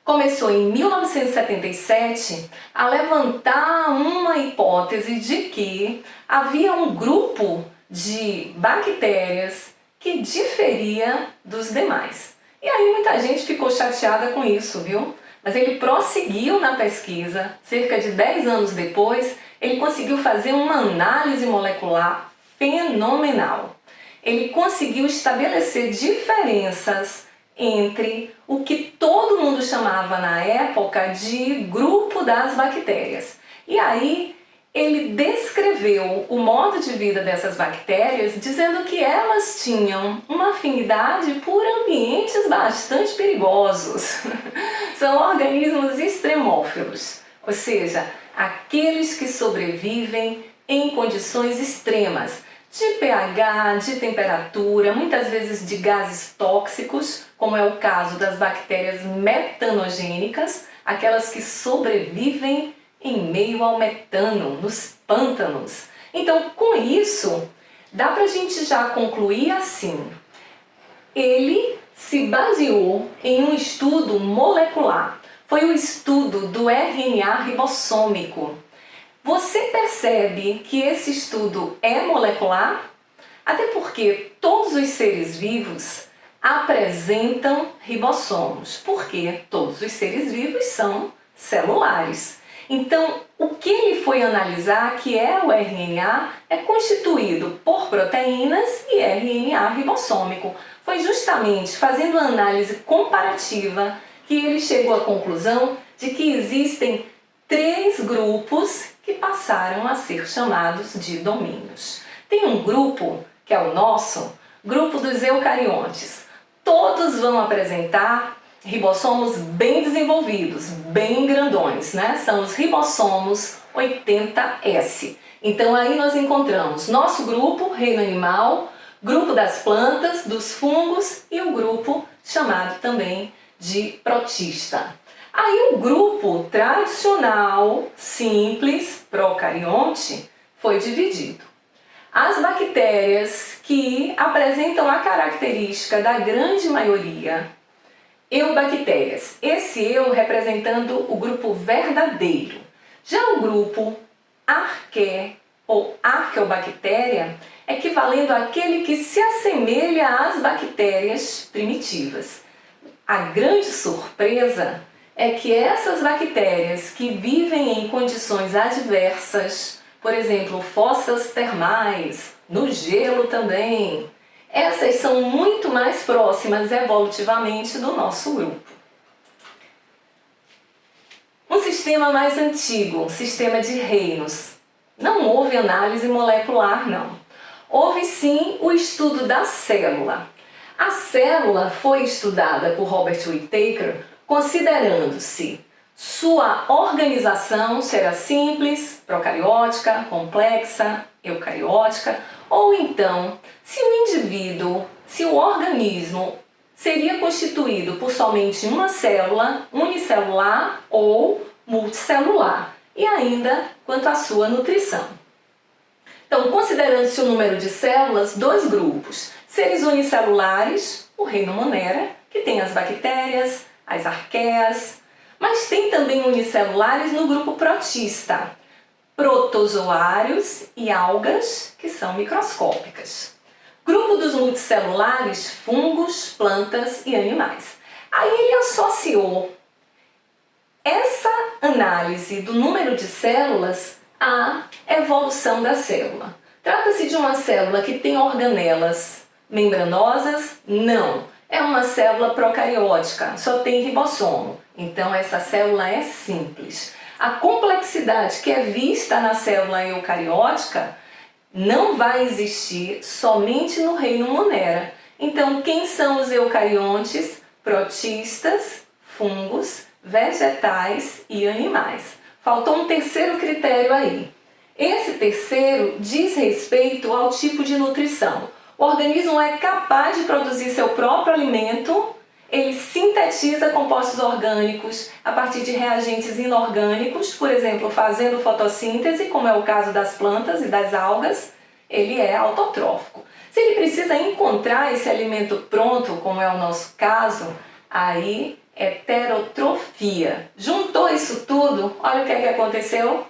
E: começou em 1977 a levantar uma hipótese de que havia um grupo de bactérias que diferia dos demais. E aí muita gente ficou chateada com isso, viu? Mas ele prosseguiu na pesquisa, cerca de 10 anos depois, ele conseguiu fazer uma análise molecular fenomenal. Ele conseguiu estabelecer diferenças entre o que todo mundo chamava na época de grupo das bactérias. E aí ele descreveu o modo de vida dessas bactérias, dizendo que elas tinham uma afinidade por ambientes bastante perigosos. São organismos extremófilos, ou seja, aqueles que sobrevivem em condições extremas, de pH, de temperatura, muitas vezes de gases tóxicos, como é o caso das bactérias metanogênicas, aquelas que sobrevivem em meio ao metano, nos pântanos. Então, com isso, dá pra gente já concluir assim: ele se baseou em um estudo molecular. Foi o estudo do RNA ribossômico. Você percebe que esse estudo é molecular? Até porque todos os seres vivos apresentam ribossomos, porque todos os seres vivos são celulares. Então, o que ele foi analisar, que é o RNA, é constituído por proteínas e RNA ribossômico. Foi justamente fazendo uma análise comparativa que ele chegou à conclusão de que existem 3 grupos que passaram a ser chamados de domínios. Tem um grupo, que é o nosso, grupo dos eucariontes. Todos vão apresentar ribossomos bem desenvolvidos, bem grandões, né? São os ribossomos 80S. Então aí nós encontramos nosso grupo, reino animal, grupo das plantas, dos fungos e o grupo chamado também de protista. Aí o grupo tradicional, simples, procarionte, foi dividido. As bactérias que apresentam a característica da grande maioria, eubactérias. Esse eu representando o grupo verdadeiro. Já o grupo arqué ou arqueobactéria, equivalendo àquele que se assemelha às bactérias primitivas. A grande surpresa é que essas bactérias que vivem em condições adversas, por exemplo, fossas termais, no gelo também, essas são muito mais próximas evolutivamente do nosso grupo. Um sistema mais antigo, um sistema de reinos. Não houve análise molecular, não. Houve sim o estudo da célula. A célula foi estudada por Robert Whittaker considerando-se sua organização será simples, procariótica, complexa, eucariótica, ou então se o indivíduo, se o organismo seria constituído por somente uma célula, unicelular ou multicelular, e ainda quanto à sua nutrição. Então, considerando-se o número de células, 2 grupos: seres unicelulares, o reino Monera, que tem as bactérias, as arqueias, mas tem também unicelulares no grupo protista, protozoários e algas, que são microscópicas. Grupo dos multicelulares, fungos, plantas e animais. Aí ele associou essa análise do número de células à evolução da célula. Trata-se de uma célula que tem organelas membranosas? Não. É uma célula procariótica, só tem ribossomo. Então essa célula é simples. A complexidade que é vista na célula eucariótica não vai existir somente no reino Monera. Então quem são os eucariontes? Protistas, fungos, vegetais e animais. Faltou um terceiro critério aí. Esse terceiro diz respeito ao tipo de nutrição. O organismo é capaz de produzir seu próprio alimento, ele sintetiza compostos orgânicos a partir de reagentes inorgânicos, por exemplo, fazendo fotossíntese, como é o caso das plantas e das algas, ele é autotrófico. Se ele precisa encontrar esse alimento pronto, como é o nosso caso, aí heterotrofia. Juntou isso tudo, olha o que é que aconteceu?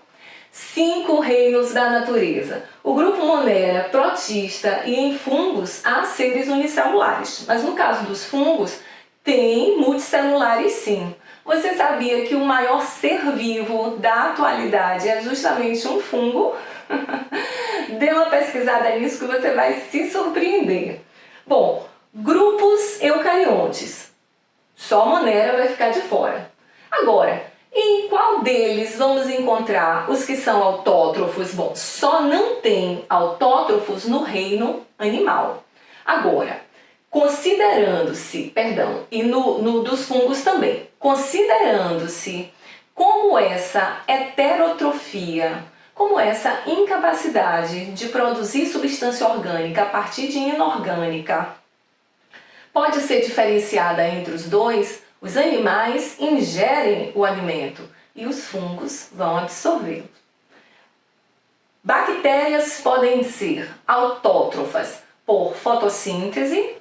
E: 5 reinos da natureza. O grupo Monera, protista e em fungos há seres unicelulares. Mas no caso dos fungos, tem multicelulares sim. Você sabia que o maior ser vivo da atualidade é justamente um fungo? Dê uma pesquisada nisso que você vai se surpreender. Bom, grupos eucariontes. Só Monera vai ficar de fora. Agora, em qual deles vamos encontrar os que são autótrofos? Bom, só não tem autótrofos no reino animal. Agora, considerando-se, e no dos fungos também, considerando-se como essa heterotrofia, como essa incapacidade de produzir substância orgânica a partir de inorgânica, pode ser diferenciada entre os dois. Os animais ingerem o alimento, e os fungos vão absorvê-lo. Bactérias podem ser autótrofas por fotossíntese,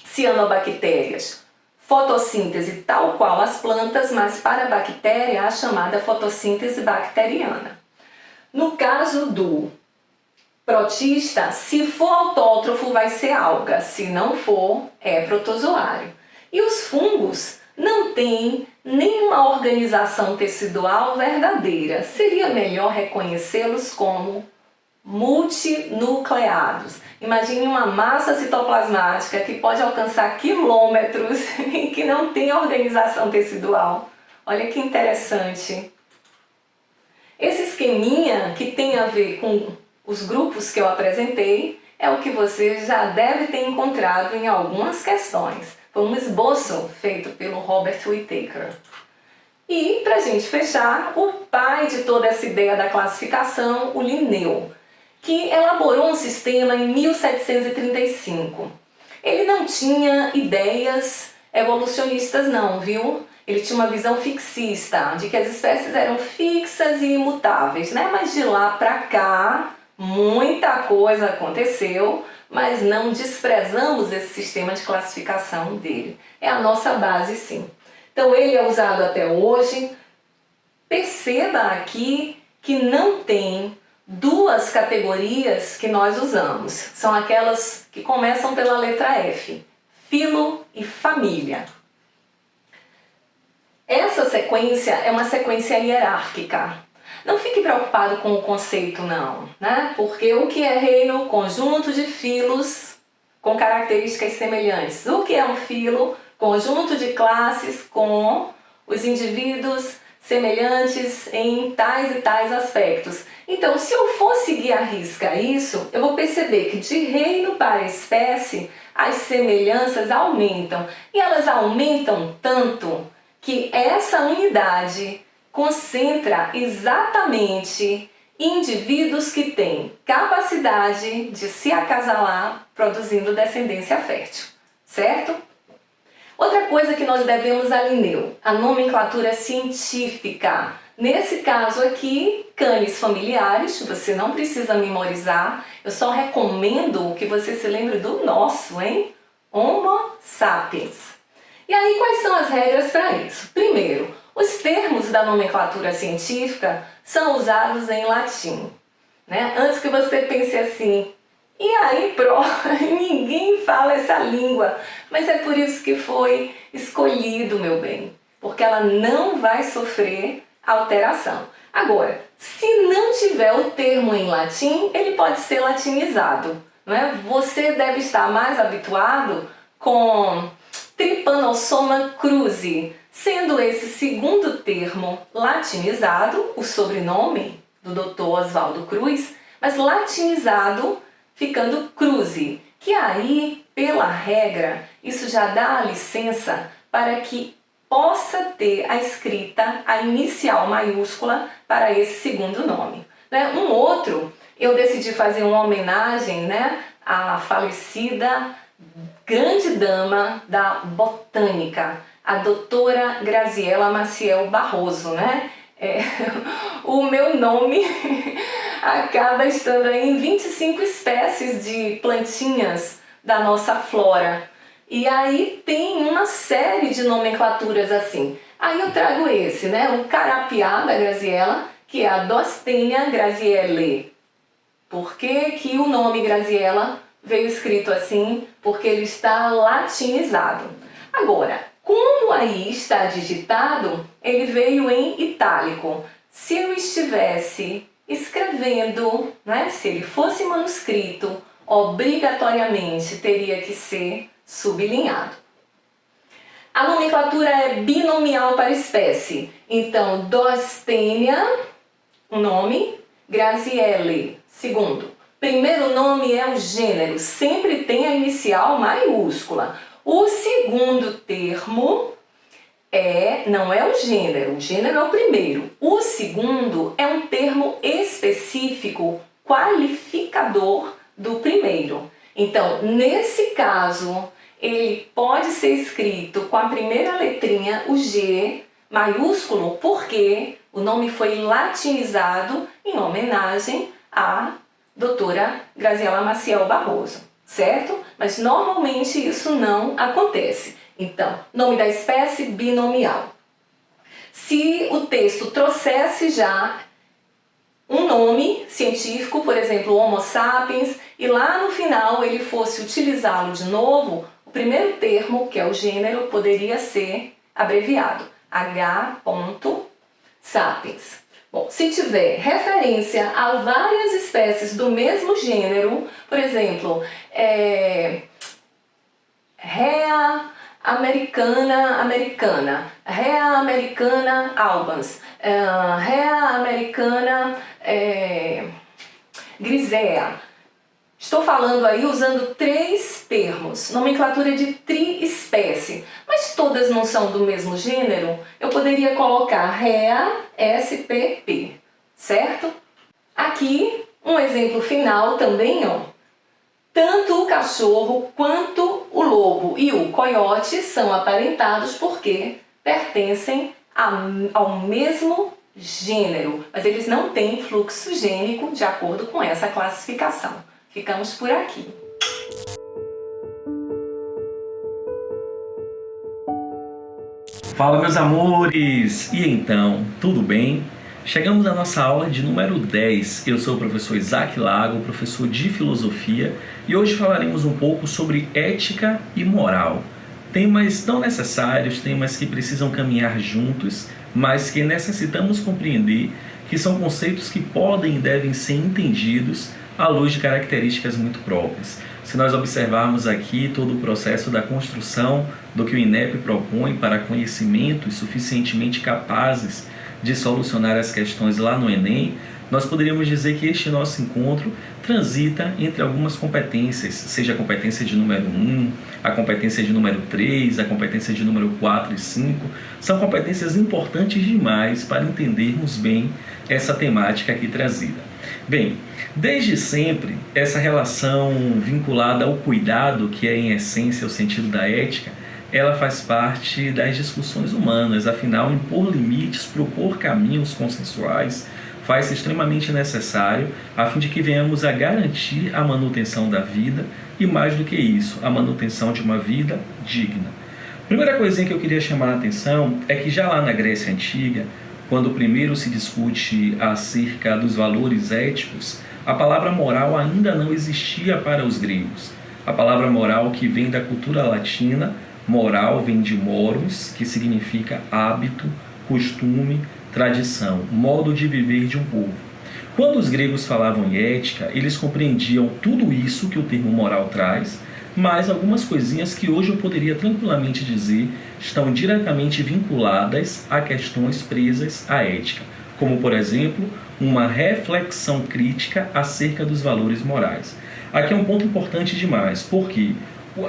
E: cianobactérias, fotossíntese tal qual as plantas, mas para a bactéria a chamada fotossíntese bacteriana. No caso do protista, se for autótrofo vai ser alga, se não for é protozoário. E os fungos não têm nenhuma organização tecidual verdadeira. Seria melhor reconhecê-los como multinucleados. Imagine uma massa citoplasmática que pode alcançar quilômetros e que não tem organização tecidual. Olha que interessante. Esse esqueminha que tem a ver com os grupos que eu apresentei é o que você já deve ter encontrado em algumas questões. Foi um esboço feito pelo Robert Whittaker. E, para a gente fechar, o pai de toda essa ideia da classificação, o Linneu, que elaborou um sistema em 1735. Ele não tinha ideias evolucionistas não, viu? Ele tinha uma visão fixista, de que as espécies eram fixas e imutáveis, né? Mas de lá para cá, muita coisa aconteceu, mas não desprezamos esse sistema de classificação dele. É a nossa base, sim. Então ele é usado até hoje. Perceba aqui que não tem duas categorias que nós usamos. São aquelas que começam pela letra F, filo e família. Essa sequência é uma sequência hierárquica. Não fique preocupado com o conceito não, né? Porque o que é reino? Conjunto de filos com características semelhantes. O que é um filo? Conjunto de classes com os indivíduos semelhantes em tais e tais aspectos. Então, se eu for seguir à risca isso, eu vou perceber que de reino para espécie, as semelhanças aumentam. E elas aumentam tanto que essa unidade concentra exatamente indivíduos que têm capacidade de se acasalar produzindo descendência fértil, certo? Outra coisa que nós devemos a Linneu, a nomenclatura científica. Nesse caso aqui, canes familiares, você não precisa memorizar, eu só recomendo que você se lembre do nosso, hein? Homo sapiens. E aí, quais são as regras para isso? Primeiro, os termos da nomenclatura científica são usados em latim, né? Antes que você pense assim, e aí, ninguém fala essa língua, mas é por isso que foi escolhido, meu bem, porque ela não vai sofrer alteração. Agora, se não tiver o termo em latim, ele pode ser latinizado, né? Você deve estar mais habituado com Trypanosoma cruzi, sendo esse segundo termo latinizado, o sobrenome do Dr. Oswaldo Cruz, mas latinizado ficando cruzi, que aí, pela regra, isso já dá a licença para que possa ter a escrita, a inicial maiúscula para esse segundo nome. Né? Um outro, eu decidi fazer uma homenagem, né, à falecida grande dama da botânica, a doutora Graziela Maciel Barroso, né? O meu nome acaba estando aí em 25 espécies de plantinhas da nossa flora. E aí tem uma série de nomenclaturas assim. Aí eu trago esse, né? O carapiá da Graziella, que é a Dostenia graziella. Por que que o nome Graziella veio escrito assim? Porque ele está latinizado. Agora, como aí está digitado, ele veio em itálico. Se eu estivesse escrevendo, né? Se ele fosse manuscrito, obrigatoriamente teria que ser sublinhado. A nomenclatura é binomial para espécie. Então, Dostenia, um nome, Graziella, segundo. Primeiro nome é o gênero, sempre tem a inicial maiúscula. O segundo termo não é o gênero é o primeiro. O segundo é um termo específico, qualificador do primeiro. Então, nesse caso, ele pode ser escrito com a primeira letrinha, o G, maiúsculo porque o nome foi latinizado em homenagem à doutora Graziela Maciel Barroso, certo? Mas normalmente isso não acontece. Então, nome da espécie binomial. Se o texto trouxesse já um nome científico, por exemplo, Homo sapiens, e lá no final ele fosse utilizá-lo de novo, o primeiro termo, que é o gênero, poderia ser abreviado H. sapiens. Bom, se tiver referência a várias espécies do mesmo gênero, por exemplo, Rea americana, Rea americana albans, Rea americana grisea. Estou falando aí usando 3 termos, nomenclatura de triespécie, mas todas não são do mesmo gênero, eu poderia colocar Rea spp, certo? Aqui um exemplo final também, ó. Tanto o cachorro quanto o lobo e o coiote são aparentados porque pertencem ao mesmo gênero, mas eles não têm fluxo gênico de acordo com essa classificação. Ficamos por aqui.
F: Fala, meus amores! E então, tudo bem? Chegamos à nossa aula de número 10. Eu sou o professor Isaac Lago, professor de filosofia, e hoje falaremos um pouco sobre ética e moral. Temas tão necessários, temas que precisam caminhar juntos, mas que necessitamos compreender que são conceitos que podem e devem ser entendidos à luz de características muito próprias. Se nós observarmos aqui todo o processo da construção do que o INEP propõe para conhecimentos suficientemente capazes de solucionar as questões lá no Enem, nós poderíamos dizer que este nosso encontro transita entre algumas competências, seja a competência de número 1, a competência de número 3, a competência de número 4 e 5, são competências importantes demais para entendermos bem essa temática aqui trazida. Bem, desde sempre, essa relação vinculada ao cuidado, que é em essência o sentido da ética, ela faz parte das discussões humanas. Afinal, impor limites, propor caminhos consensuais faz-se extremamente necessário a fim de que venhamos a garantir a manutenção da vida e, mais do que isso, a manutenção de uma vida digna. Primeira coisinha que eu queria chamar a atenção é que já lá na Grécia Antiga, quando primeiro se discute acerca dos valores éticos, a palavra moral ainda não existia para os gregos. A palavra moral, que vem da cultura latina, moral vem de morus, que significa hábito, costume, tradição, modo de viver de um povo. Quando os gregos falavam em ética, eles compreendiam tudo isso que o termo moral traz, mas algumas coisinhas que hoje eu poderia tranquilamente dizer estão diretamente vinculadas a questões presas à ética, como, por exemplo, uma reflexão crítica acerca dos valores morais. Aqui é um ponto importante demais, porque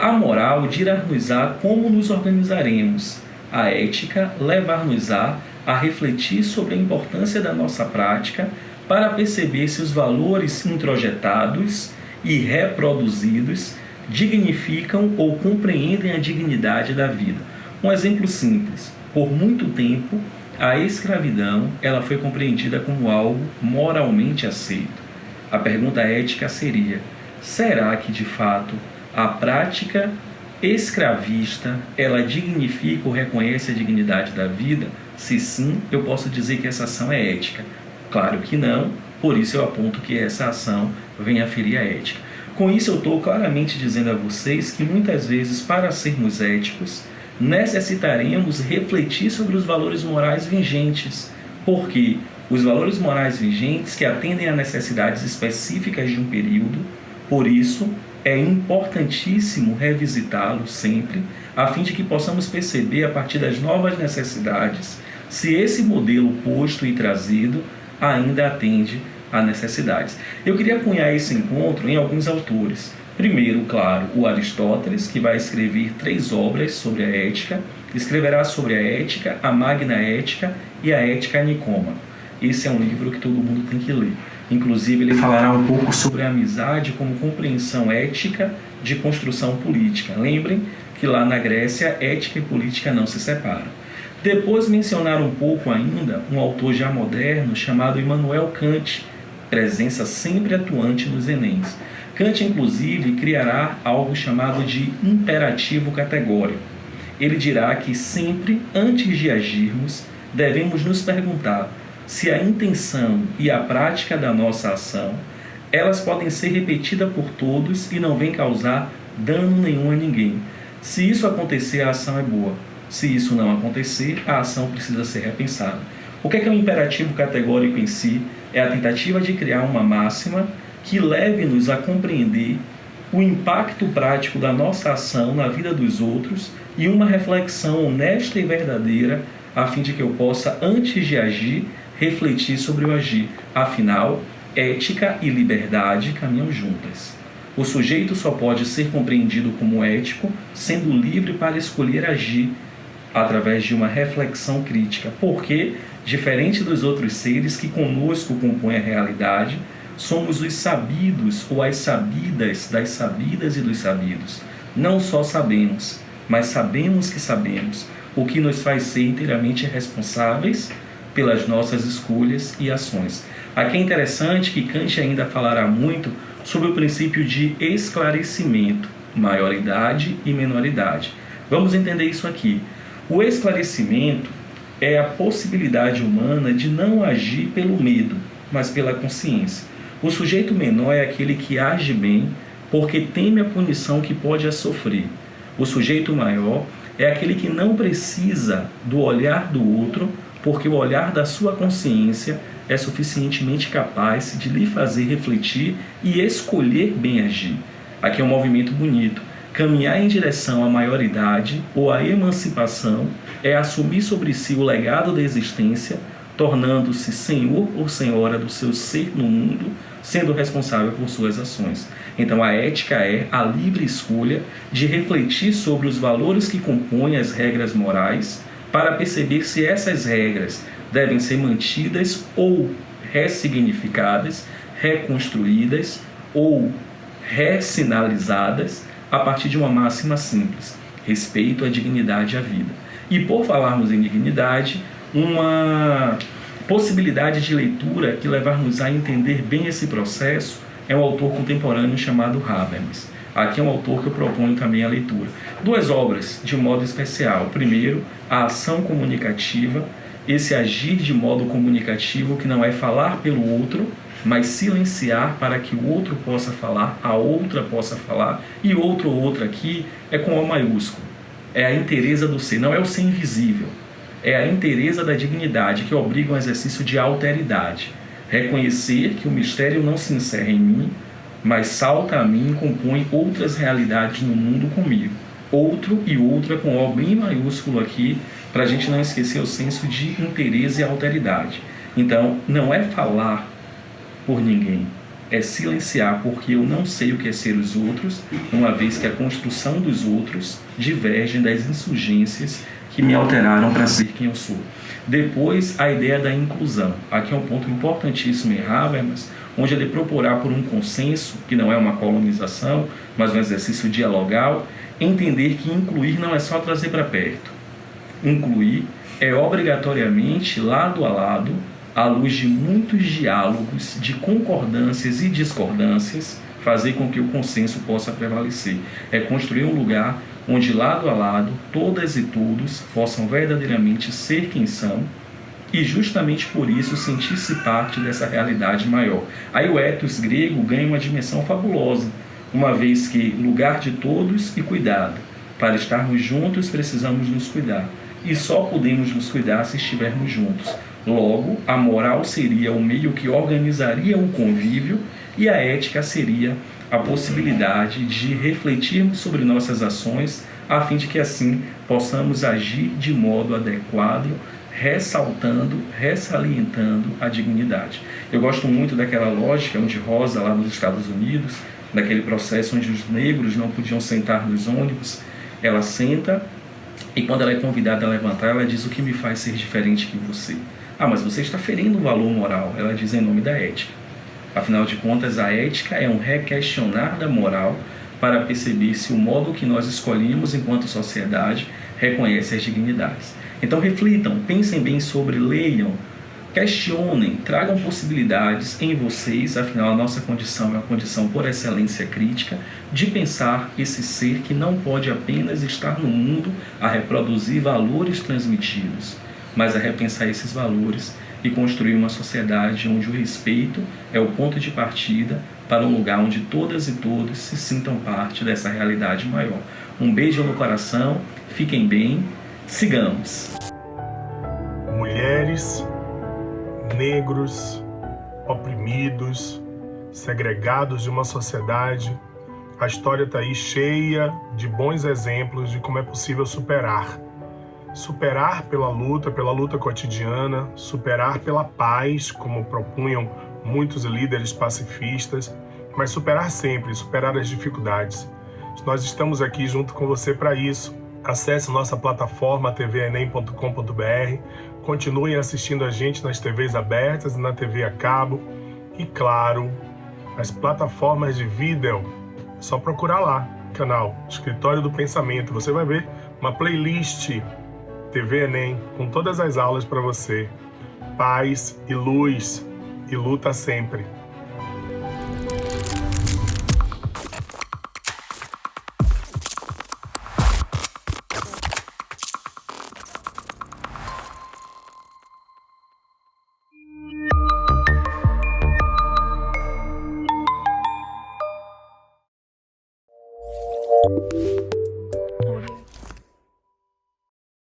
F: a moral dirá-nos-á como nos organizaremos, a ética levar-nos-á a refletir sobre a importância da nossa prática para perceber se os valores introjetados e reproduzidos dignificam ou compreendem a dignidade da vida. Um exemplo simples: por muito tempo, a escravidão ela foi compreendida como algo moralmente aceito. A pergunta ética seria: será que de fato a prática escravista ela dignifica ou reconhece a dignidade da vida? Se sim, eu posso dizer que essa ação é ética. Claro que não, por isso eu aponto que essa ação vem a ferir a ética. Com isso eu estou claramente dizendo a vocês que muitas vezes, para sermos éticos, necessitaremos refletir sobre os valores morais vigentes, porque os valores morais vigentes que atendem a necessidades específicas de um período, por isso é importantíssimo revisitá-los sempre, a fim de que possamos perceber a partir das novas necessidades se esse modelo posto e trazido ainda atende a necessidades. Eu queria cunhar esse encontro em alguns autores. Primeiro, claro, o Aristóteles, que vai escrever 3 obras sobre a ética. Escreverá sobre a ética, a Magna Ética e a Ética Nicômaco. Esse é um livro que todo mundo tem que ler. Inclusive, ele falará um pouco sobre a amizade como compreensão ética de construção política. Lembrem que lá na Grécia, ética e política não se separam. Depois mencionar um pouco ainda um autor já moderno chamado Immanuel Kant, presença sempre atuante nos Enems. Kant, inclusive, criará algo chamado de imperativo categórico. Ele dirá que sempre, antes de agirmos, devemos nos perguntar se a intenção e a prática da nossa ação, elas podem ser repetidas por todos e não vêm causar dano nenhum a ninguém. Se isso acontecer, a ação é boa. Se isso não acontecer, a ação precisa ser repensada. O que é um imperativo categórico em si? É a tentativa de criar uma máxima que leve-nos a compreender o impacto prático da nossa ação na vida dos outros e uma reflexão honesta e verdadeira a fim de que eu possa, antes de agir, refletir sobre o agir. Afinal, ética e liberdade caminham juntas. O sujeito só pode ser compreendido como ético sendo livre para escolher agir através de uma reflexão crítica, porque, diferente dos outros seres que conosco compõem a realidade, somos os sabidos ou as sabidas das sabidas e dos sabidos. Não só sabemos, mas sabemos que sabemos, o que nos faz ser inteiramente responsáveis pelas nossas escolhas e ações. Aqui é interessante que Kant ainda falará muito sobre o princípio de esclarecimento, maioridade e menoridade. Vamos entender isso aqui. O esclarecimento é a possibilidade humana de não agir pelo medo, mas pela consciência. O sujeito menor é aquele que age bem porque teme a punição que pode sofrer. O sujeito maior é aquele que não precisa do olhar do outro porque o olhar da sua consciência é suficientemente capaz de lhe fazer refletir e escolher bem agir. Aqui é um movimento bonito. Caminhar em direção à maioridade ou à emancipação é assumir sobre si o legado da existência, tornando-se senhor ou senhora do seu ser no mundo, sendo responsável por suas ações. Então a ética é a livre escolha de refletir sobre os valores que compõem as regras morais para perceber se essas regras devem ser mantidas ou ressignificadas, reconstruídas ou ressinalizadas a partir de uma máxima simples: respeito à dignidade e à vida. E por falarmos em dignidade, uma possibilidade de leitura que levar-nos a entender bem esse processo é um autor contemporâneo chamado Habermas. Aqui é um autor que eu proponho também a leitura. Duas obras de modo especial. Primeiro, a ação comunicativa, esse agir de modo comunicativo que não é falar pelo outro, mas silenciar para que o outro possa falar, a outra possa falar, e outro ou outra aqui é com O maiúsculo. É a inteireza do ser, não é o ser invisível. É a inteireza da dignidade que obriga um exercício de alteridade. Reconhecer que o mistério não se encerra em mim, mas salta a mim e compõe outras realidades no mundo comigo. Outro e outra com O bem maiúsculo aqui, para a gente não esquecer o senso de inteireza e alteridade. Então, não é falar por ninguém, é silenciar, porque eu não sei o que é ser os outros, uma vez que a construção dos outros diverge das insurgências que me alteraram para ser quem eu sou. Depois, a ideia da inclusão. Aqui é um ponto importantíssimo em Habermas, onde ele proporá por um consenso, que não é uma colonização, mas um exercício dialogal, entender que incluir não é só trazer para perto. Incluir é obrigatoriamente, lado a lado, à luz de muitos diálogos, de concordâncias e discordâncias, fazer com que o consenso possa prevalecer. É construir um lugar onde, lado a lado, todas e todos possam verdadeiramente ser quem são e, justamente por isso, sentir-se parte dessa realidade maior. Aí o ethos grego ganha uma dimensão fabulosa, uma vez que lugar de todos e cuidado. Para estarmos juntos, precisamos nos cuidar. E só podemos nos cuidar se estivermos juntos. Logo, a moral seria o meio que organizaria o convívio e a ética seria a possibilidade de refletirmos sobre nossas ações a fim de que assim possamos agir de modo adequado, ressaltando, ressalientando a dignidade. Eu gosto muito daquela lógica onde Rosa, lá nos Estados Unidos, daquele processo onde os negros não podiam sentar nos ônibus, ela senta e quando ela é convidada a levantar, ela diz: o que me faz ser diferente que você? Ah, mas você está ferindo o valor moral. Ela diz em nome da ética. Afinal de contas, a ética é um requestionar da moral para perceber se o modo que nós escolhemos enquanto sociedade reconhece as dignidades. Então reflitam, pensem bem sobre, leiam, questionem, tragam possibilidades em vocês, afinal a nossa condição é uma condição por excelência crítica, de pensar esse ser que não pode apenas estar no mundo a reproduzir valores transmitidos, mas a repensar esses valores e construir uma sociedade onde o respeito é o ponto de partida para um lugar onde todas e todos se sintam parte dessa realidade maior. Um beijo no coração, fiquem bem, sigamos!
A: Mulheres, negros, oprimidos, segregados de uma sociedade, a história está aí cheia de bons exemplos de como é possível superar. Superar pela luta cotidiana, superar pela paz, como propunham muitos líderes pacifistas, mas superar sempre, superar as dificuldades. Nós estamos aqui junto com você para isso. Acesse nossa plataforma tvenem.com.br, continuem assistindo a gente nas TVs abertas e na TV a cabo e, claro, nas plataformas de vídeo. É só procurar lá, canal Escritório do Pensamento. Você vai ver uma playlist TV Enem com todas as aulas para você. Paz e luz e luta sempre.